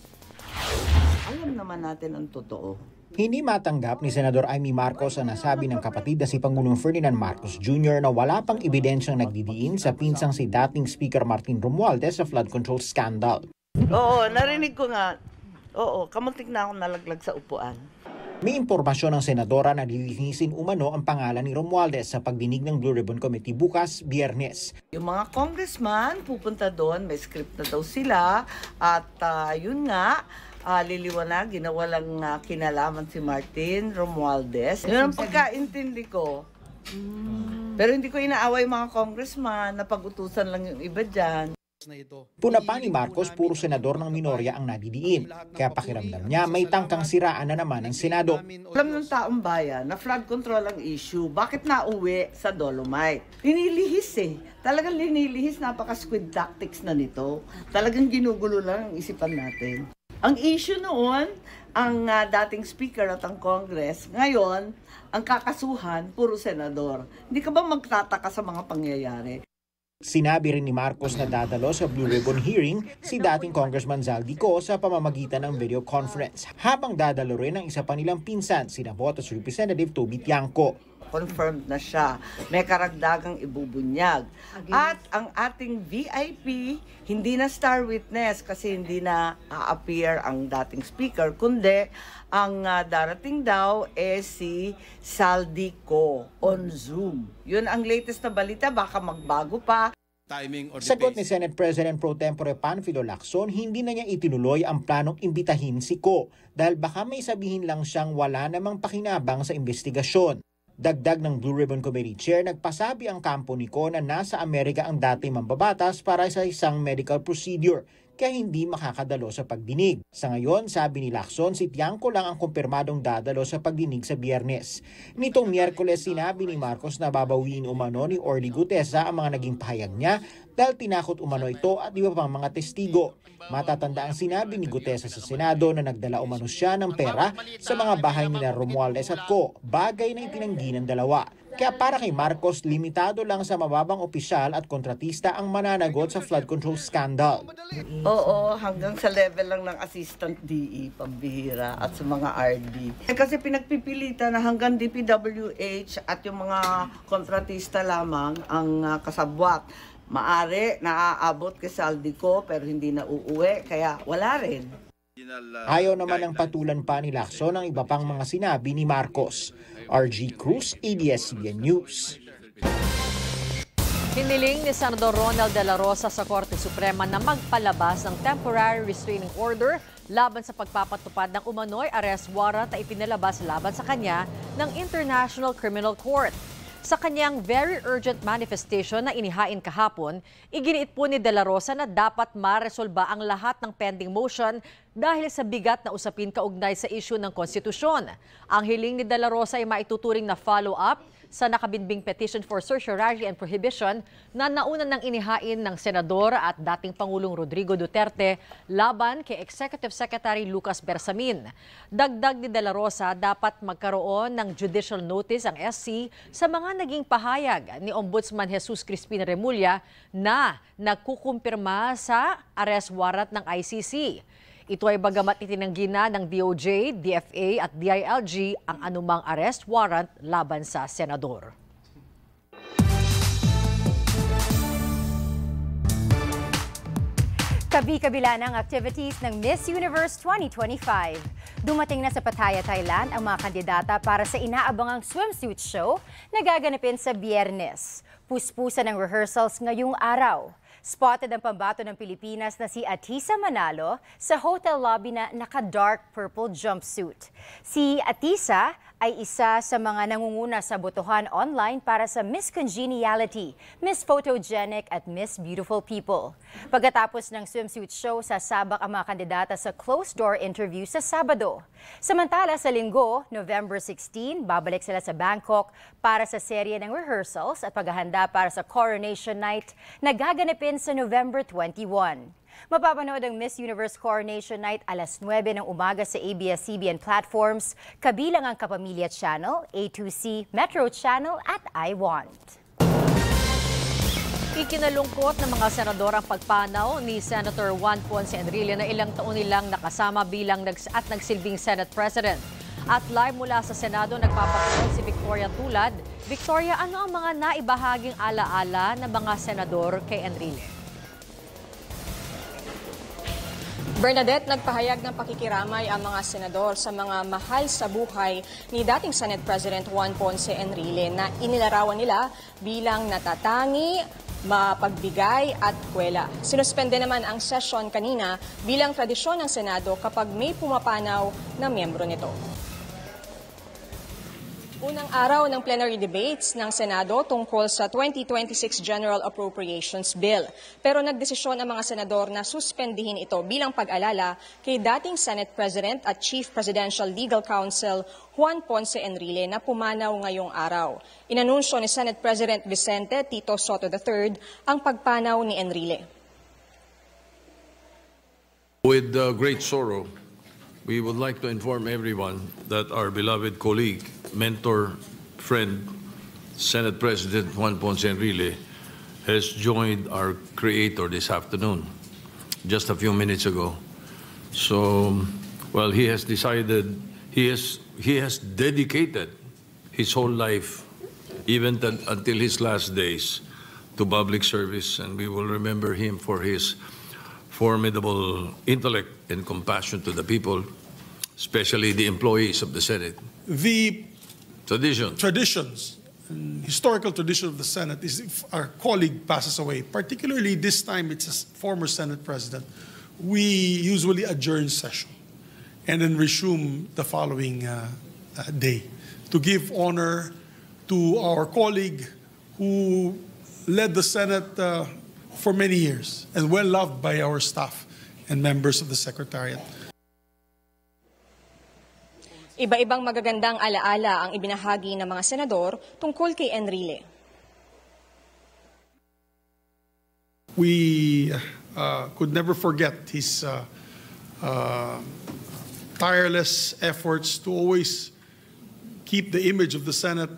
S8: Alam naman natin ang totoo.
S6: Hindi matanggap ni Senador Amy Marcos ang nasabi ng kapatid na si Pangulong Ferdinand Marcos Jr. na wala pang ebidensyang nagdidiin sa pinsang si dating Speaker Martin Romualdez sa flood control scandal.
S8: Oo, narinig ko nga. Oo, kamuntik na akong nalaglag sa upuan.
S6: May impormasyon ng senadora na lilinisin umano ang pangalan ni Romualdez sa pagdinig ng Blue Ribbon Committee bukas, Biyernes.
S8: Yung mga congressman pupunta doon, may script na daw sila at yun nga, liliwanagin na walang kinalaman si Martin Romualdez. Yun ang pagkaintindi ko. Pero hindi ko inaaway mga congressman, napag-utusan lang yung iba dyan.
S6: Puna pa ni Marcos, puro senador ng minorya ang nadidiin. Kaya pakiramdam niya, may tangkang siraan na naman ng Senado.
S8: Alam ng taong bayan na flood control ang issue. Bakit nauwi sa Dolomite? Linilihis eh. Talagang linilihis, napaka-squid tactics na nito. Talagang ginugulo lang ang isipan natin. Ang issue noon, ang dating speaker at ang Congress. Ngayon, ang kakasuhan, puro senador. Hindi ka ba magtataka sa mga pangyayari?
S6: Sinabi rin ni Marcos na dadalo sa Blue Ribbon hearing si dating Congressman Zaldico sa pamamagitan ng video conference. Habang dadalo rin ang isa pa nilang pinsan, sina Botas Representative Toby Tiangco.
S8: Confirmed na siya. May karagdagang ibubunyag. At ang ating VIP, hindi na star witness kasi hindi na appear ang dating speaker, kundi ang darating daw si Saldico on Zoom. Yun ang latest na balita, baka magbago pa.
S6: Sagot ni Senate President Pro Tempore Panfilo Lacson, hindi na niya itinuloy ang planong imbitahin si Ko dahil baka may sabihin lang siyang wala namang pakinabang sa investigasyon. Dagdag ng Blue Ribbon Committee Chair, nagpasabi ang kampo ni Ko na nasa Amerika ang dating mambabatas para sa isang medical procedure, kaya hindi makakadalo sa pagdinig. Sa ngayon, sabi ni Lacson, si Tiangco lang ang kumpirmadong dadalo sa pagdinig sa Biyernes. Nitong Miyerkules, sinabi ni Marcos na babawiin umano ni Orly Gutesa ang mga naging pahayag niya dahil tinakot umano ito at iba pang mga testigo. Matatanda ang sinabi ni Gutesa sa Senado na nagdala umano siya ng pera sa mga bahay ni Romualdez at Ko, bagay na itinanggi ng dalawa. Kaya para kay Marcos, limitado lang sa mababang opisyal at kontratista ang mananagot sa flood control scandal.
S8: Oo, hanggang sa level lang ng assistant DE, pambihira, at sa mga RD. Kasi pinagpipilitan na hanggang DPWH at yung mga kontratista lamang ang kasabwat. Maari naaabot kay Saldico pero hindi na uuwi, kaya wala rin.
S6: Ayaw naman ang patulan pa ni Lacson ang iba pang mga sinabi ni Marcos. RG Cruz, ABS-CBN News.
S23: Hiniling ni Senador Ronald De La Rosa sa Korte Suprema na magpalabas ng temporary restraining order laban sa pagpapatupad ng umano'y arrest warrant na ipinalabas laban sa kanya ng International Criminal Court. Sa kanyang very urgent manifestation na inihain kahapon, iginiit po ni De La Rosa na dapat maresolba ang lahat ng pending motion dahil sa bigat na usapin kaugnay sa issue ng konstitusyon. Ang hiling ni De La Rosa ay maituturing na follow-up sa nakabinbing petition for certiorari and prohibition na nauna ng inihain ng Senador at dating Pangulong Rodrigo Duterte laban kay Executive Secretary Lucas Bersamin. Dagdag ni De La Rosa, dapat magkaroon ng judicial notice ang SC sa mga naging pahayag ni Ombudsman Jesus Crispin Remulla na nagkukumpirma sa arrest warrant ng ICC. Ito ay bagamat itinanggi na ng DOJ, DFA at DILG ang anumang arrest warrant laban sa senador.
S5: Kabi-kabila ng activities ng Miss Universe 2025. Dumating na sa Pattaya, Thailand ang mga kandidata para sa inaabangang swimsuit show na gaganapin sa Biyernes. Puspusan ng rehearsals ngayong araw. Spotted ang pambato ng Pilipinas na si Atisa Manalo sa hotel lobby na naka-dark purple jumpsuit. Si Atisa ay isa sa mga nangunguna sa botohan online para sa Miss Congeniality, Miss Photogenic at Miss Beautiful People. Pagkatapos ng swimsuit show, sasabak ang mga kandidata sa closed-door interview sa Sabado. Samantala sa Linggo, November 16, babalik sila sa Bangkok para sa serye ng rehearsals at paghahanda para sa Coronation Night na gaganapin sa November 21. Mapapanood ang Miss Universe Coronation Night alas 9 ng umaga sa ABS-CBN platforms, kabilang ang Kapamilya Channel, A2C, Metro Channel at iWant.
S23: Ikinalungkot ng mga senador ang pagpanaw ni Senator Juan Ponce Enrile na ilang taon nilang nakasama bilang at nagsilbing Senate President. At live mula sa Senado, nagpapatuloy si Victoria Tulad. Victoria, ano ang mga naibahaging alaala ng mga senador kay Enrile?
S9: Bernadette, nagpahayag ng pakikiramay ang mga senador sa mga mahal sa buhay ni dating Senate President Juan Ponce Enrile na inilarawan nila bilang natatangi, mapagbigay at kwela. Sinuspende naman ang session kanina bilang tradisyon ng Senado kapag may pumapanaw na miyembro nito. Unang araw ng plenary debates ng Senado tungkol sa 2026 General Appropriations Bill. Pero nagdesisyon ang mga senador na suspendihin ito bilang pag-alala kay dating Senate President at Chief Presidential Legal Counsel Juan Ponce Enrile na pumanaw ngayong araw. Inanunsyo ni Senate President Vicente Tito Soto III ang pagpanaw ni Enrile.
S10: With great sorrow, we would like to inform everyone that our beloved colleague, mentor, friend, Senate President Juan Ponce Enrile has joined our creator this afternoon, just a few minutes ago. So, well, he has decided, he has dedicated his whole life even until his last days, to public service, and we will remember him for his formidable intellect and compassion to the people, especially the employees of the Senate.
S11: The
S10: traditions
S11: and historical tradition of the Senate is if our colleague passes away, particularly this time it's a former Senate president, we usually adjourn session and then resume the following day to give honor to our colleague who led the Senate for many years and well loved by our staff and members of the Secretariat.
S9: Iba-ibang magagandang alaala ang ibinahagi ng mga senador tungkol kay Enrile.
S11: We could never forget his tireless efforts to always keep the image of the Senate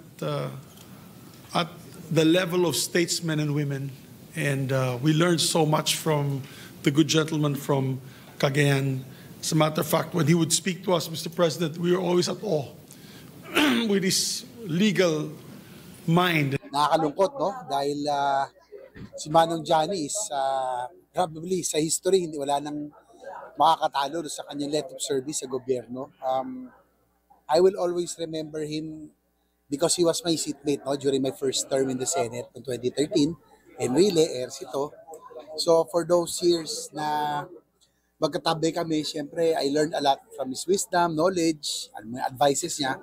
S11: at the level of statesmen and women. And we learned so much from the good gentleman from Cagayan. As a matter of fact, when he would speak to us, Mr. President, we were always at awe with his legal mind.
S12: Nakakalungkot, no? Dahil si Manong Johnny is probably sa history, hindi wala nang makakatalo sa kanyang length of service sa gobyerno. I will always remember him because he was my seatmate, no, during my first term in the Senate in 2013. Enrile, Ercito. So for those years na magkatabi kami, siyempre, I learned a lot from his wisdom, knowledge, and mga advices niya.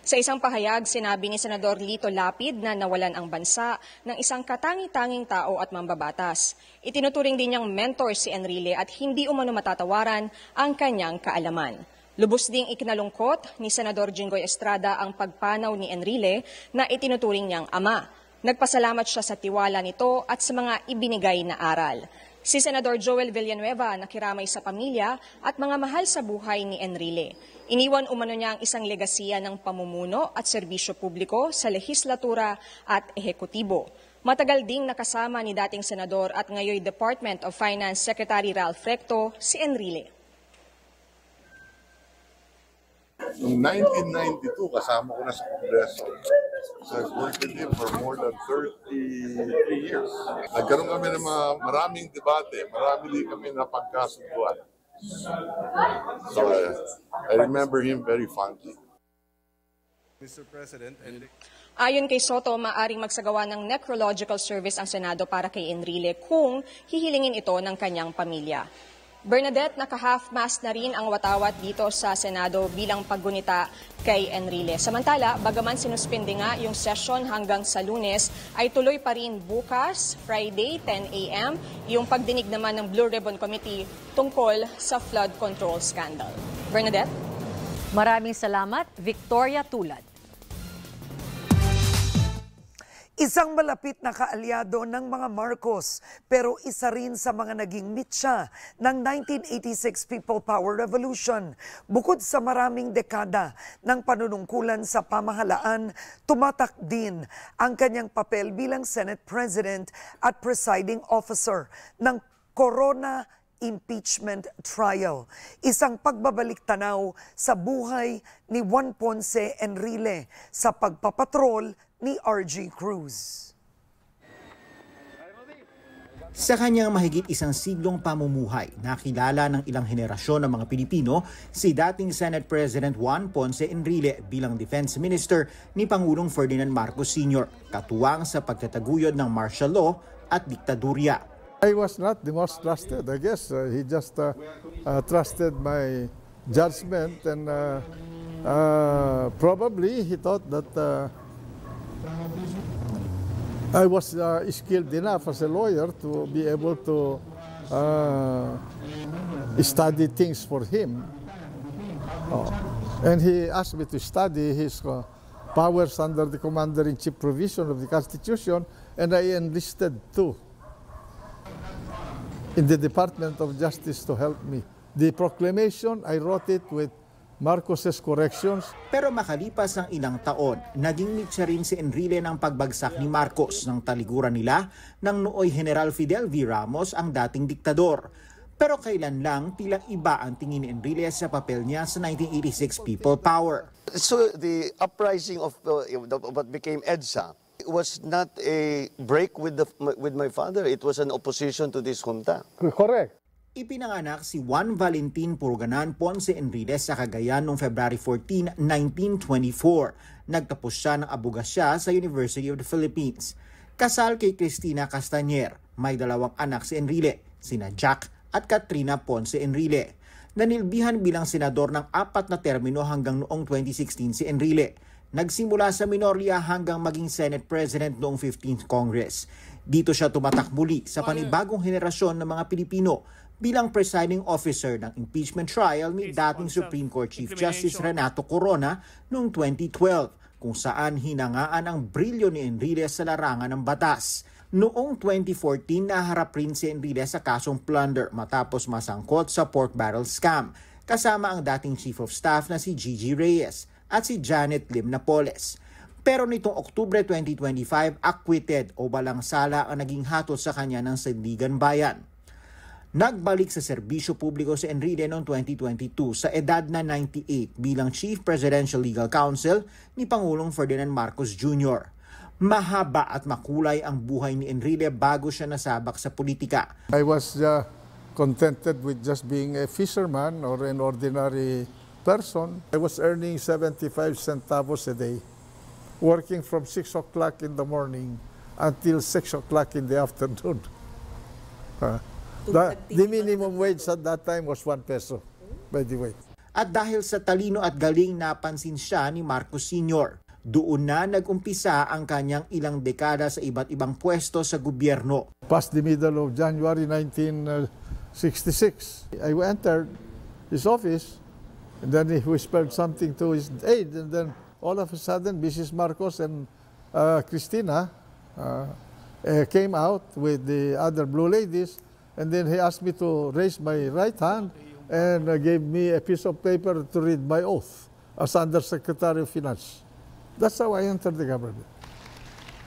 S9: Sa isang pahayag, sinabi ni Senador Lito Lapid na nawalan ang bansa ng isang katangi-tanging tao at mambabatas. Itinuturing din niyang mentor si Enrile at hindi umano matatawaran ang kanyang kaalaman. Lubos ding ikinalungkot ni Senador Jinggoy Estrada ang pagpanaw ni Enrile na itinuturing niyang ama. Nagpasalamat siya sa tiwala nito at sa mga ibinigay na aral. Si Senador Joel Villanueva nakiramay sa pamilya at mga mahal sa buhay ni Enrile. Iniwan umano niya ang isang legasiya ng pamumuno at serbisyo publiko sa lehislatura at ehekutibo. Matagal ding nakasama ni dating senador at ngayoy Department of Finance Secretary Ralph Recto si Enrile.
S13: Noong 1992, kasama ko na sa Kongreso. So I've worked with him for more than 33 years. Nagkaroon kami ng maraming debate, marami din kami napagkasunduan. So I remember him very fondly.
S15: Mr. President,
S9: ayon kay Soto, maaring magsagawa ng necrological service ang Senado para kay Enrile kung hihilingin ito ng kanyang pamilya. Bernadette, naka-half-mast na rin ang watawat dito sa Senado bilang paggunita kay Enrile. Samantala, bagaman sinuspindi nga yung session hanggang sa Lunes, ay tuloy pa rin bukas, Friday, 10 a.m., yung pagdinig naman ng Blue Ribbon Committee tungkol sa flood control scandal. Bernadette?
S23: Maraming salamat, Victoria Tulad.
S16: Isang malapit na kaalyado ng mga Marcos, pero isa rin sa mga naging mitsa ng 1986 People Power Revolution. Bukod sa maraming dekada ng panunungkulan sa pamahalaan, tumatak din ang kanyang papel bilang Senate President at Presiding Officer ng Corona Impeachment Trial. Isang pagbabalik tanaw sa buhay ni Juan Ponce Enrile sa pagpapatrol ni RG Cruz.
S6: Sa kanyang mahigit isang siglong pamumuhay, nakilala ng ilang henerasyon ng mga Pilipino si dating Senate President Juan Ponce Enrile bilang Defense Minister ni Pangulong Ferdinand Marcos Sr., katuwang sa pagtataguyod ng martial law at diktadurya.
S15: I was not the most trusted. I guess he just trusted my judgment and probably he thought that I was skilled enough as a lawyer to be able to study things for him. And he asked me to study his powers under the Commander-in-Chief provision of the Constitution, and I enlisted too in the Department of Justice to help me. The proclamation, I wrote it with Marcos's corrections.
S6: Pero makalipas ang ilang taon, naging mitsa rin si Enrile ng pagbagsak ni Marcos ng talikuran nila ng nooy General Fidel V. Ramos ang dating diktador. Pero kailan lang tilang iba ang tingin ni Enrile sa papel niya sa 1986 People Power.
S1: So the uprising of what became EDSA was not a break with my father. It was an opposition to this junta.
S15: Correct.
S6: Ipinanganak si Juan Valentin Purganan Ponce Enrile sa Cagayan noong February 14, 1924. Nagtapos siya ng abogasya sa University of the Philippines. Kasal kay Cristina Castañer. May 2 anak si Enrile, sina Jack at Katrina Ponce Enrile. Nanilbihan bilang senador ng 4 na termino hanggang noong 2016 si Enrile. Nagsimula sa minorya hanggang maging Senate President noong 15th Congress. Dito siya tumatak muli sa panibagong henerasyon ng mga Pilipino bilang presiding officer ng impeachment trial ni dating Supreme Court Chief Justice Renato Corona noong 2012, kung saan hinangaan ang brilyo ni Enrile sa larangan ng batas. Noong 2014, naharap rin si Enrile sa kasong plunder matapos masangkot sa pork barrel scam, kasama ang dating Chief of Staff na si Gigi Reyes at si Janet Lim Napoles. Pero nitong Oktubre 2025, acquitted o balang sala ang naging hatol sa kanya ng Sandigan Bayan. Nagbalik sa serbisyo publiko si Enrile noong 2022 sa edad na 98 bilang Chief Presidential Legal Counsel ni Pangulong Ferdinand Marcos Jr. Mahaba at makulay ang buhay ni Enrile bago siya nasabak sa politika.
S15: I was contented with just being a fisherman or an ordinary person. I was earning 75 centavos a day, working from 6 o'clock in the morning until 6 o'clock in the afternoon. The minimum wage at that time was 1 peso, by the way.
S6: At dahil sa talino at galing, napansin siya ni Marcos Sr. Doon na nag-umpisa ang kanyang ilang dekada sa iba't ibang pwesto sa gobyerno.
S15: Past the middle of January 1966, I entered his office and then he whispered something to his aide, and then all of a sudden Mrs. Marcos and Cristina came out with the other blue ladies, and then he asked me to raise my right hand and gave me a piece of paper to read my oath as Undersecretary of Finance. That's how I entered the government.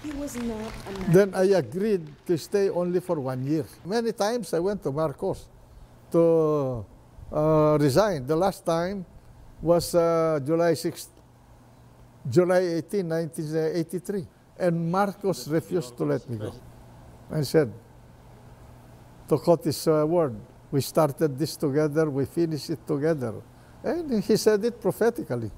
S3: He was not a man.
S15: Then I agreed to stay only for 1 year. Many times I went to Marcos to resign. The last time was July 18, 1983. And Marcos refused to let me go. I said, to quote his word, we started this together, we finished it together. And he said it prophetically.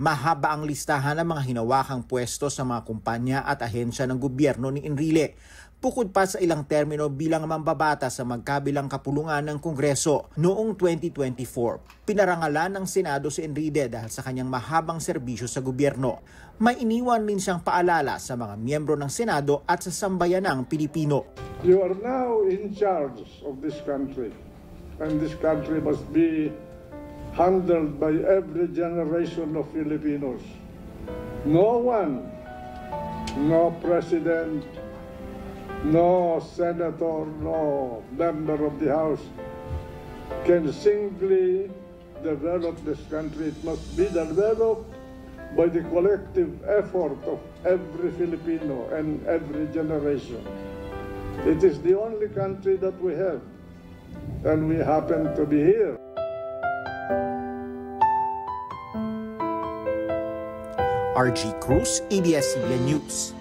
S6: Mahaba ang listahan ng mga hinawakang pwesto sa mga kumpanya at ahensya ng gobyerno ni Enrile. Bukod pa sa ilang termino bilang mambabata sa magkabilang kapulungan ng Kongreso. Noong 2024, pinarangalan ng Senado si Enrile dahil sa kanyang mahabang serbisyo sa gobyerno. May iniwan din siyang paalala sa mga miyembro ng Senado at sa sambayanang Pilipino.
S17: You are now in charge of this country, and this country must be handled by every generation of Filipinos. No one, no president, no senator, no member of the House can singly develop this country. It must be developed by the collective effort of every Filipino and every generation. It is the only country that we have, and we happen to be here.
S6: RG Cruz, ABS-CBN News.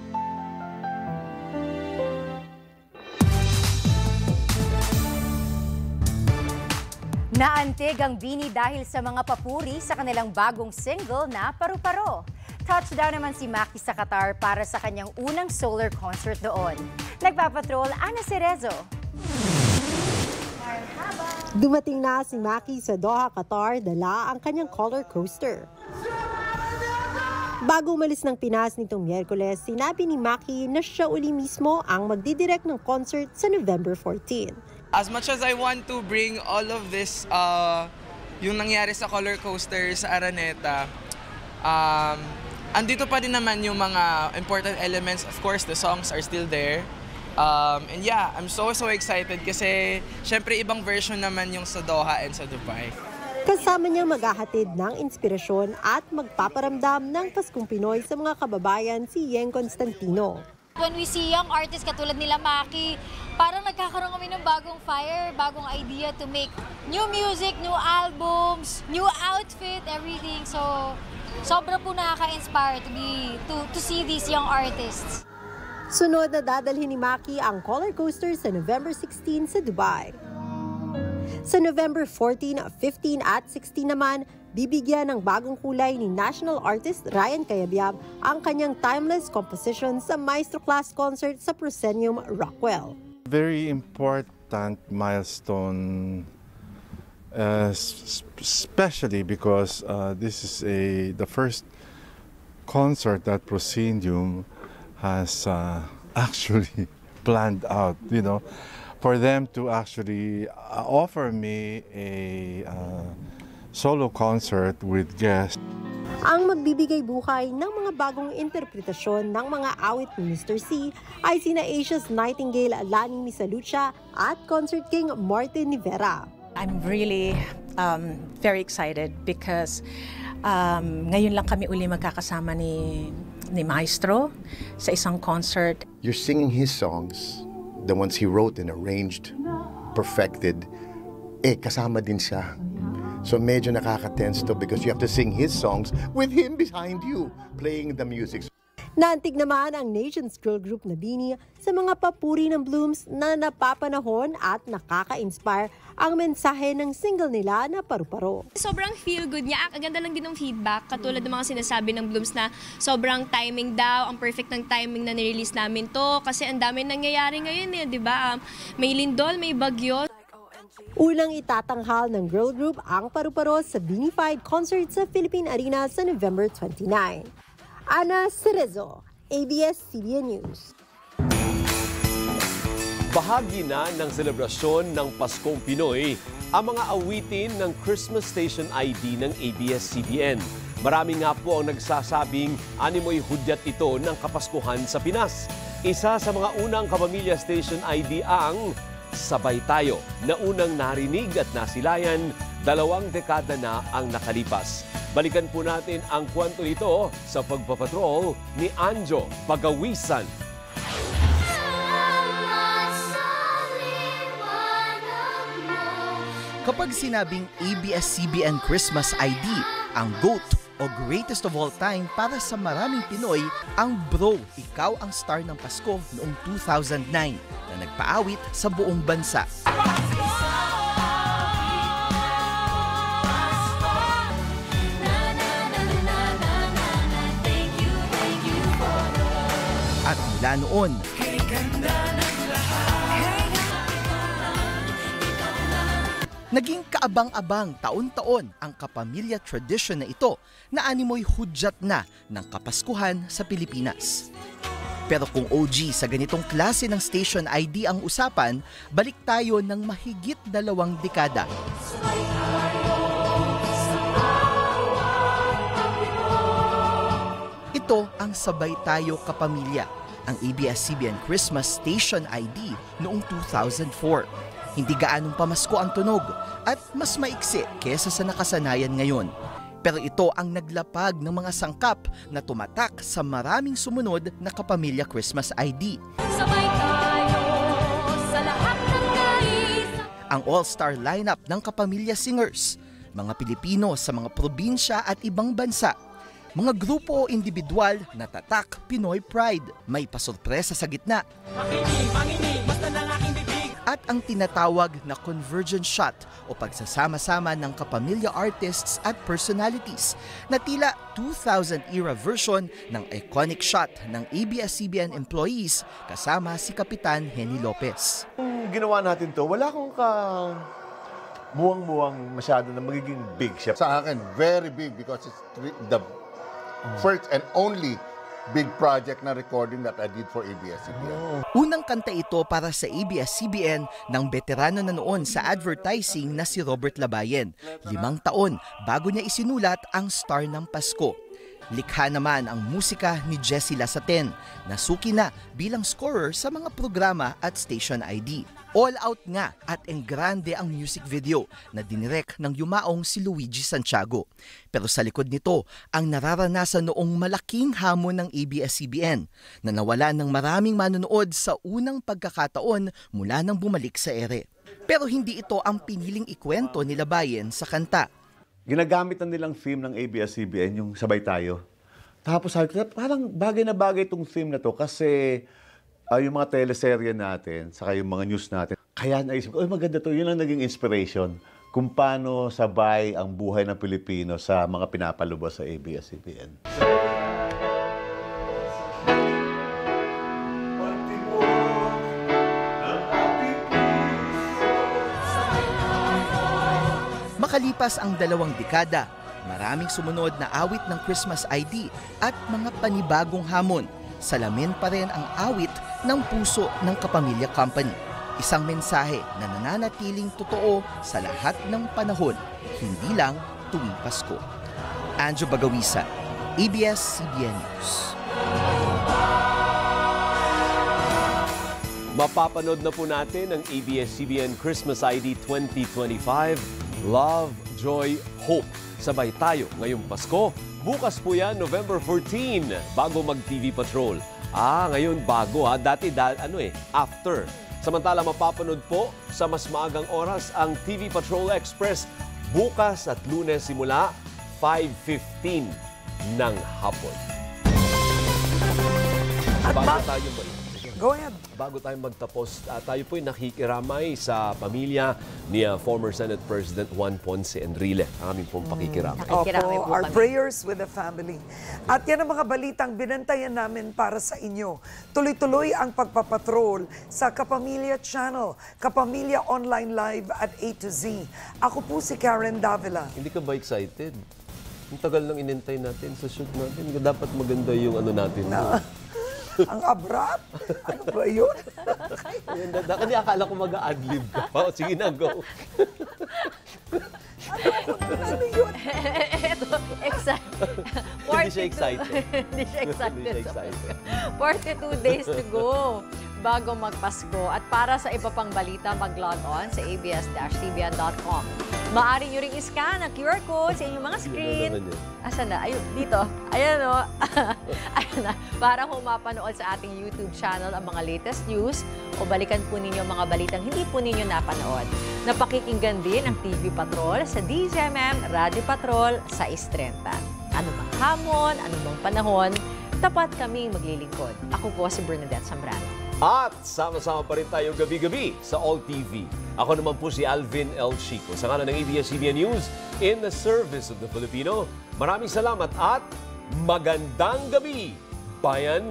S5: Naantig ang BINI dahil sa mga papuri sa kanilang bagong single na Paru-Paro. Touchdown naman si Maki sa Qatar para sa kanyang unang solar concert doon. Nagpapatrol, Ana Cerezo.
S18: Dumating na si Maki sa Doha, Qatar, dala ang kanyang color coaster. Bago umalis ng Pinas nitong Miyerkules, sinabi ni Maki na siya uli mismo ang magdidirect ng concert sa November 14.
S20: As much as I want to bring all of this, yung nangyari sa color coaster sa Araneta, andito pa din naman yung mga important elements. Of course, the songs are still there. And yeah, I'm so excited kasi syempre ibang version naman yung sa Doha and sa Dubai.
S18: Kasama niyang maghahatid ng inspirasyon at magpaparamdam ng Paskong Pinoy sa mga kababayan si Yeng Constantino.
S26: When we see young artists katulad nila Maki,
S2: parang nagkakaroon kami ng bagong fire, bagong idea to make new music, new albums, new outfit, everything. So, sobra po nakaka-inspire to see these young artists.
S18: Sunod na dadalhin ni Maki ang roller coaster sa November 16 sa Dubai. Sa November 14, 15 at 16 naman, bibigyan ng bagong kulay ni national artist Ryan Cayabyab ang kanyang timeless composition sa Maestro Class concert sa Proscenium Rockwell.
S4: Very important milestone, especially because this is the first concert that Proscenium has actually planned out, for them to actually offer me a solo concert with guests.
S18: Ang magbibigay buhay ng mga bagong interpretasyon ng mga awit ni Mr. C ay sina Asia's Nightingale Lani Misalucha at Concert King Martin Nivera.
S19: I'm really very excited because ngayon lang kami uli magkakasama ni Maestro sa isang concert.
S21: You're singing his songs, the ones he wrote and arranged, perfected, kasama din siya. So medyo nakaka-tense to because you have to sing his songs with him behind you, playing the music.
S18: Naantig naman ang Nations Girl Group na BINI sa mga papuri ng Blooms na napapanahon at nakaka-inspire ang mensahe ng single nila na Paru-Paro.
S24: Sobrang feel good niya. Ang ganda lang din ng feedback. Katulad ng mga sinasabi ng Blooms na sobrang timing daw, ang perfect ng timing na nirelease namin to. Kasi ang dami nangyayari ngayon di ba? May lindol, may bagyo.
S18: Unang itatanghal ng girl group ang Paru-Paro sa Binified Concert sa Philippine Arena sa November 29. Ana Cerezo, ABS-CBN News.
S14: Bahagi na ng selebrasyon ng Paskong Pinoy ang mga awitin ng Christmas Station ID ng ABS-CBN. Marami nga po ang nagsasabing animoy hudyat ito ng Kapaskuhan sa Pinas. Isa sa mga unang kapamilya station ID ang Sabay Tayo, na unang narinig at nasilayan 2 dekada na ang nakalipas. Balikan po natin ang kwento nito sa pagpapatrol ni Anjo Pagawisan.
S26: Kapag sinabing ABS-CBN Christmas ID, ang GOAT o Greatest of All Time para sa maraming Pinoy, ang Bro, Ikaw ang Star ng Pasko noong 2009 na nagpaawit sa buong bansa. At mula noon, naging kaabang-abang taon-taon ang kapamilya tradition na ito na animoy hudyat na ng Kapaskuhan sa Pilipinas. Pero kung OG sa ganitong klase ng station ID ang usapan, balik tayo ng mahigit 2 dekada. Ito ang Sabay Tayo Kapamilya, ang ABS-CBN Christmas Station ID noong 2004. Hindi gaanong pamasko ang tunog at mas maiksi kesa sa nakasanayan ngayon. Pero ito ang naglapag ng mga sangkap na tumatak sa maraming sumunod na kapamilya Christmas ID. Sabay tayo sa lahat ng nais. Ang all-star lineup ng kapamilya singers, mga Pilipino sa mga probinsya at ibang bansa, mga grupo o individual na tatak Pinoy pride, may pasurpresa sa gitna. At ang tinatawag na convergence shot o pagsasama-sama ng kapamilya artists at personalities na tila 2000-era version ng iconic shot ng ABS-CBN employees kasama si Kapitan Henny Lopez.
S27: Kung ginawa natin to, wala akong muwang-muwang masyado na magiging big siya.
S28: Sa akin, very big because it's the first and only big project na recording that I did for ABS-CBN.
S26: Unang kanta ito para sa ABS-CBN ng veterano na noon sa advertising na si Robert Labayen, 5 taon bago niya isinulat ang Star ng Pasko. Likha naman ang musika ni Jessie Lasaten, na suki na bilang scorer sa mga programa at Station ID. All out nga at enggrande ang music video na dinirek ng yumaong si Luigi Santiago. Pero sa likod nito, ang nararanasan noong malaking hamon ng ABS-CBN na nawalan ng maraming manonood sa unang pagkakataon mula nang bumalik sa ere. Pero hindi ito ang piniling ikwento ni Labayen sa kanta.
S27: Ginagamit na nilang theme ng ABS-CBN, yung Sabay Tayo. Tapos sabi ko, parang bagay na bagay itong theme na to kasi yung mga teleserye natin, saka yung mga news natin, kaya naisip ko, maganda to, yun ang naging inspiration kung paano sabay ang buhay ng Pilipino sa mga pinapalubos sa ABS-CBN.
S26: Makalipas ang 2 dekada, maraming sumunod na awit ng Christmas ID at mga panibagong hamon. Salamin pa rin ang awit ng puso ng Kapamilya Company. Isang mensahe na nananatiling totoo sa lahat ng panahon, hindi lang tuwing Pasko. Anjo Bagawisan, ABS-CBN News.
S14: Mapapanood na po natin ang ABS-CBN Christmas ID 2025. Love, Joy, Hope. Sabay tayo ngayong Pasko. Bukas po yan, November 14, bago mag-TV Patrol. Ngayon bago ha. Dati, after. Samantala, mapapanood po sa mas maagang oras ang TV Patrol Express bukas at Lunes simula 5:15 ng hapon.
S16: Go ahead.
S14: Bago tayo magtapos, tayo po'y nakikiramay sa pamilya ni former Senate President Juan Ponce Enrile. Ang aming pong pakikiramay.
S16: Opo, our prayers with the family. At yan ang mga balitang binantayan namin para sa inyo. Tuloy-tuloy ang pagpapatrol sa Kapamilya Channel, Kapamilya Online Live at A to Z. Ako po si Karen Davila.
S14: Hindi ka ba excited? Ang tagal nang inintay natin sa shoot natin. Dapat maganda yung natin.
S16: Ang abrupt? Ano ba yun?
S14: Kasi akala ko mag-a-adlib ka pa. Sige na, go.
S16: Ano yun?
S2: Ito,
S14: Hindi siya excited.
S2: Hindi siya excited. 42 days to go bago magpasko. At para sa iba pang balita, mag-log on sa abs-cbn.com. Maaari nyo ring i-scan ang QR code sa inyong mga screen. Asan na? Ayun, dito. Ayan o. Ayan na. Para humapanood sa ating YouTube channel ang mga latest news o balikan po ninyo mga balitang hindi po ninyo napanood. Napakikinggan din ang TV Patrol sa DZMM Radio Patrol sa 6:30. Ano bang hamon, ano bang panahon, tapat kaming maglilingkod. Ako po si Bernadette Zambrano.
S14: At sama-sama pa rin tayo gabi-gabi sa All TV. Ako naman po si Alvin L. Chico. Sa ngalan ng ABS-CBN News, in the service of the Filipino. Maraming salamat at magandang gabi, bayan!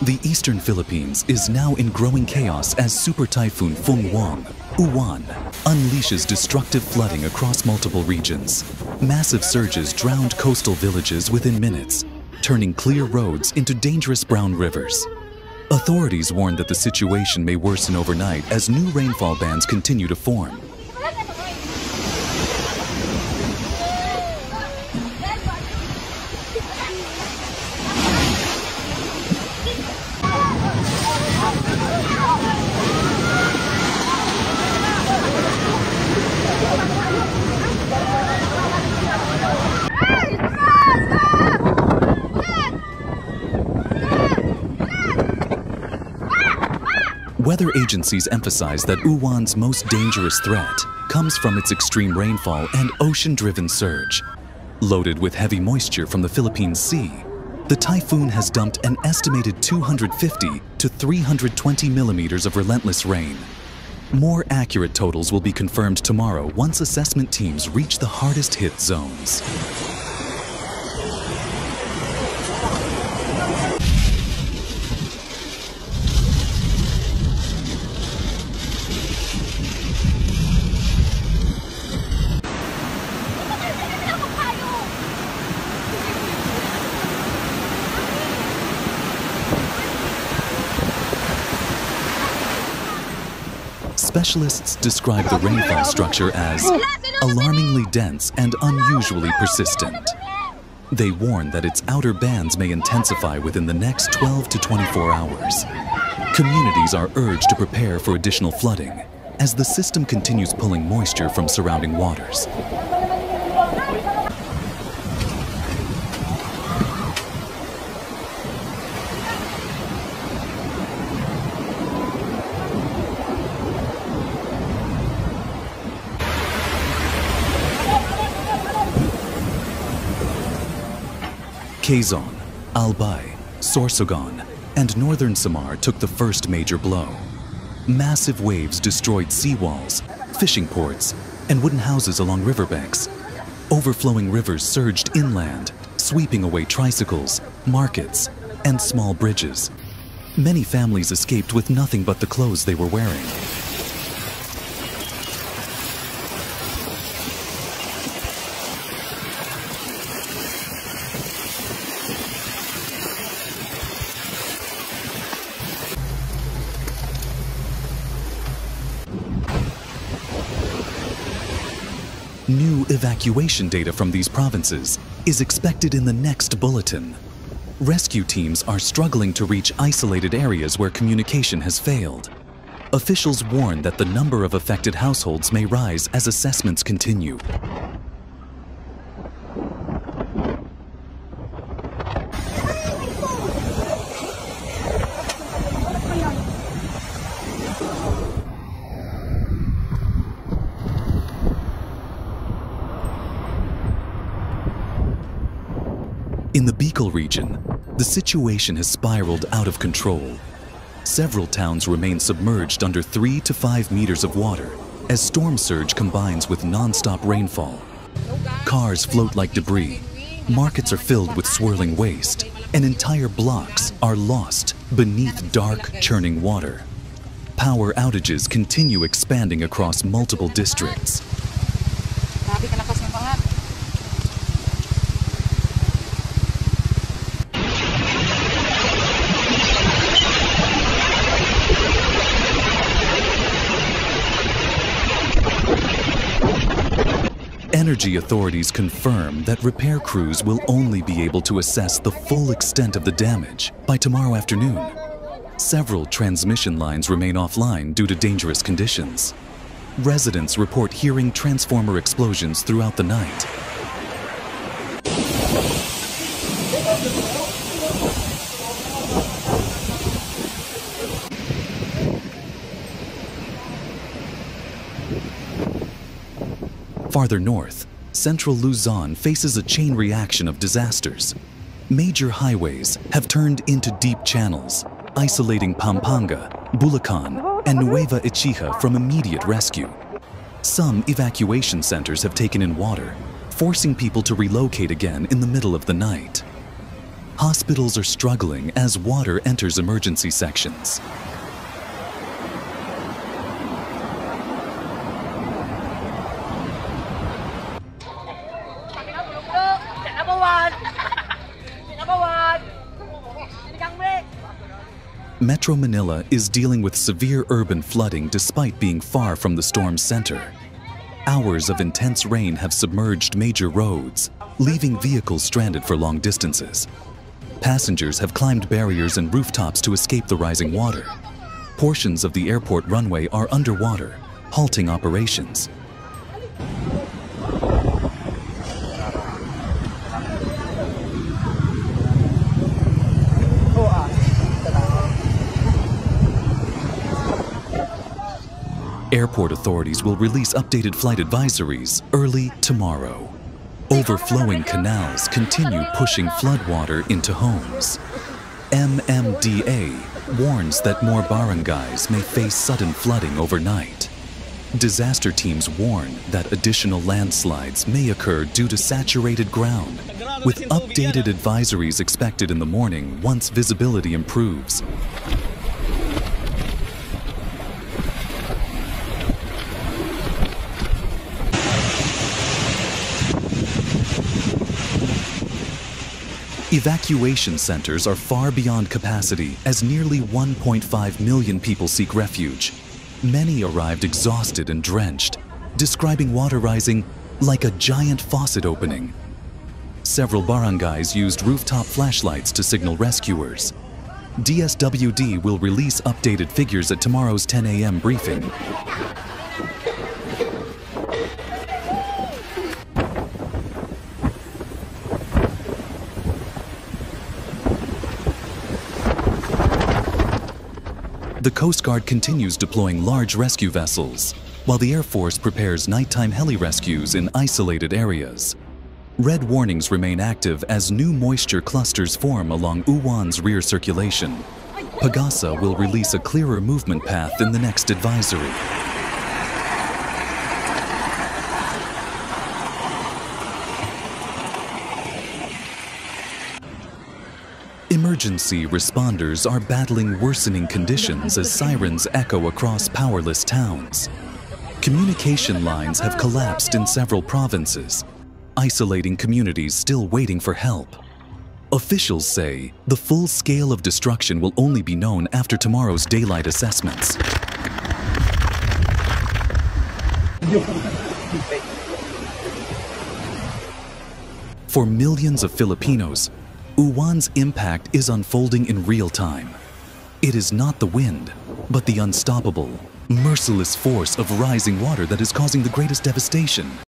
S7: The eastern Philippines is now in growing chaos as Super Typhoon Fungwang, Uwan, unleashes destructive flooding across multiple regions. Massive surges drowned coastal villages within minutes, turning clear roads into dangerous brown rivers. Authorities warn that the situation may worsen overnight as new rainfall bands continue to form. Weather agencies emphasize that Uwan's most dangerous threat comes from its extreme rainfall and ocean-driven surge. Loaded with heavy moisture from the Philippine Sea, the typhoon has dumped an estimated 250 to 320 millimeters of relentless rain. More accurate totals will be confirmed tomorrow once assessment teams reach the hardest hit zones. Specialists describe the rainfall structure as alarmingly dense and unusually persistent. They warn that its outer bands may intensify within the next 12 to 24 hours. Communities are urged to prepare for additional flooding as the system continues pulling moisture from surrounding waters. Quezon, Albay, Sorsogon, and northern Samar took the first major blow. Massive waves destroyed seawalls, fishing ports, and wooden houses along riverbanks. Overflowing rivers surged inland, sweeping away tricycles, markets, and small bridges. Many families escaped with nothing but the clothes they were wearing. New evacuation data from these provinces is expected in the next bulletin. Rescue teams are struggling to reach isolated areas where communication has failed. Officials warn that the number of affected households may rise as assessments continue. In the Bicol region, the situation has spiraled out of control. Several towns remain submerged under 3 to 5 meters of water as storm surge combines with non-stop rainfall. Cars float like debris, markets are filled with swirling waste, and entire blocks are lost beneath dark, churning water. Power outages continue expanding across multiple districts. Energy authorities confirm that repair crews will only be able to assess the full extent of the damage by tomorrow afternoon. Several transmission lines remain offline due to dangerous conditions. Residents report hearing transformer explosions throughout the night. Farther north, central Luzon faces a chain reaction of disasters. Major highways have turned into deep channels, isolating Pampanga, Bulacan, and Nueva Ecija from immediate rescue. Some evacuation centers have taken in water, forcing people to relocate again in the middle of the night. Hospitals are struggling as water enters emergency sections. Metro Manila is dealing with severe urban flooding despite being far from the storm's center. Hours of intense rain have submerged major roads, leaving vehicles stranded for long distances. Passengers have climbed barriers and rooftops to escape the rising water. Portions of the airport runway are underwater, halting operations. Airport authorities will release updated flight advisories early tomorrow. Overflowing canals continue pushing floodwater into homes. MMDA warns that more barangays may face sudden flooding overnight. Disaster teams warn that additional landslides may occur due to saturated ground, with updated advisories expected in the morning once visibility improves. Evacuation centers are far beyond capacity as nearly 1.5 million people seek refuge. Many arrived exhausted and drenched, describing water rising like a giant faucet opening. Several barangays used rooftop flashlights to signal rescuers. DSWD will release updated figures at tomorrow's 10 a.m. briefing. The Coast Guard continues deploying large rescue vessels, while the Air Force prepares nighttime heli rescues in isolated areas. Red warnings remain active as new moisture clusters form along Uwan's rear circulation. Pagasa will release a clearer movement path in the next advisory. Emergency responders are battling worsening conditions as sirens echo across powerless towns. Communication lines have collapsed in several provinces, isolating communities still waiting for help. Officials say the full scale of destruction will only be known after tomorrow's daylight assessments. For millions of Filipinos, Uwan's impact is unfolding in real time. It is not the wind, but the unstoppable, merciless force of rising water that is causing the greatest devastation.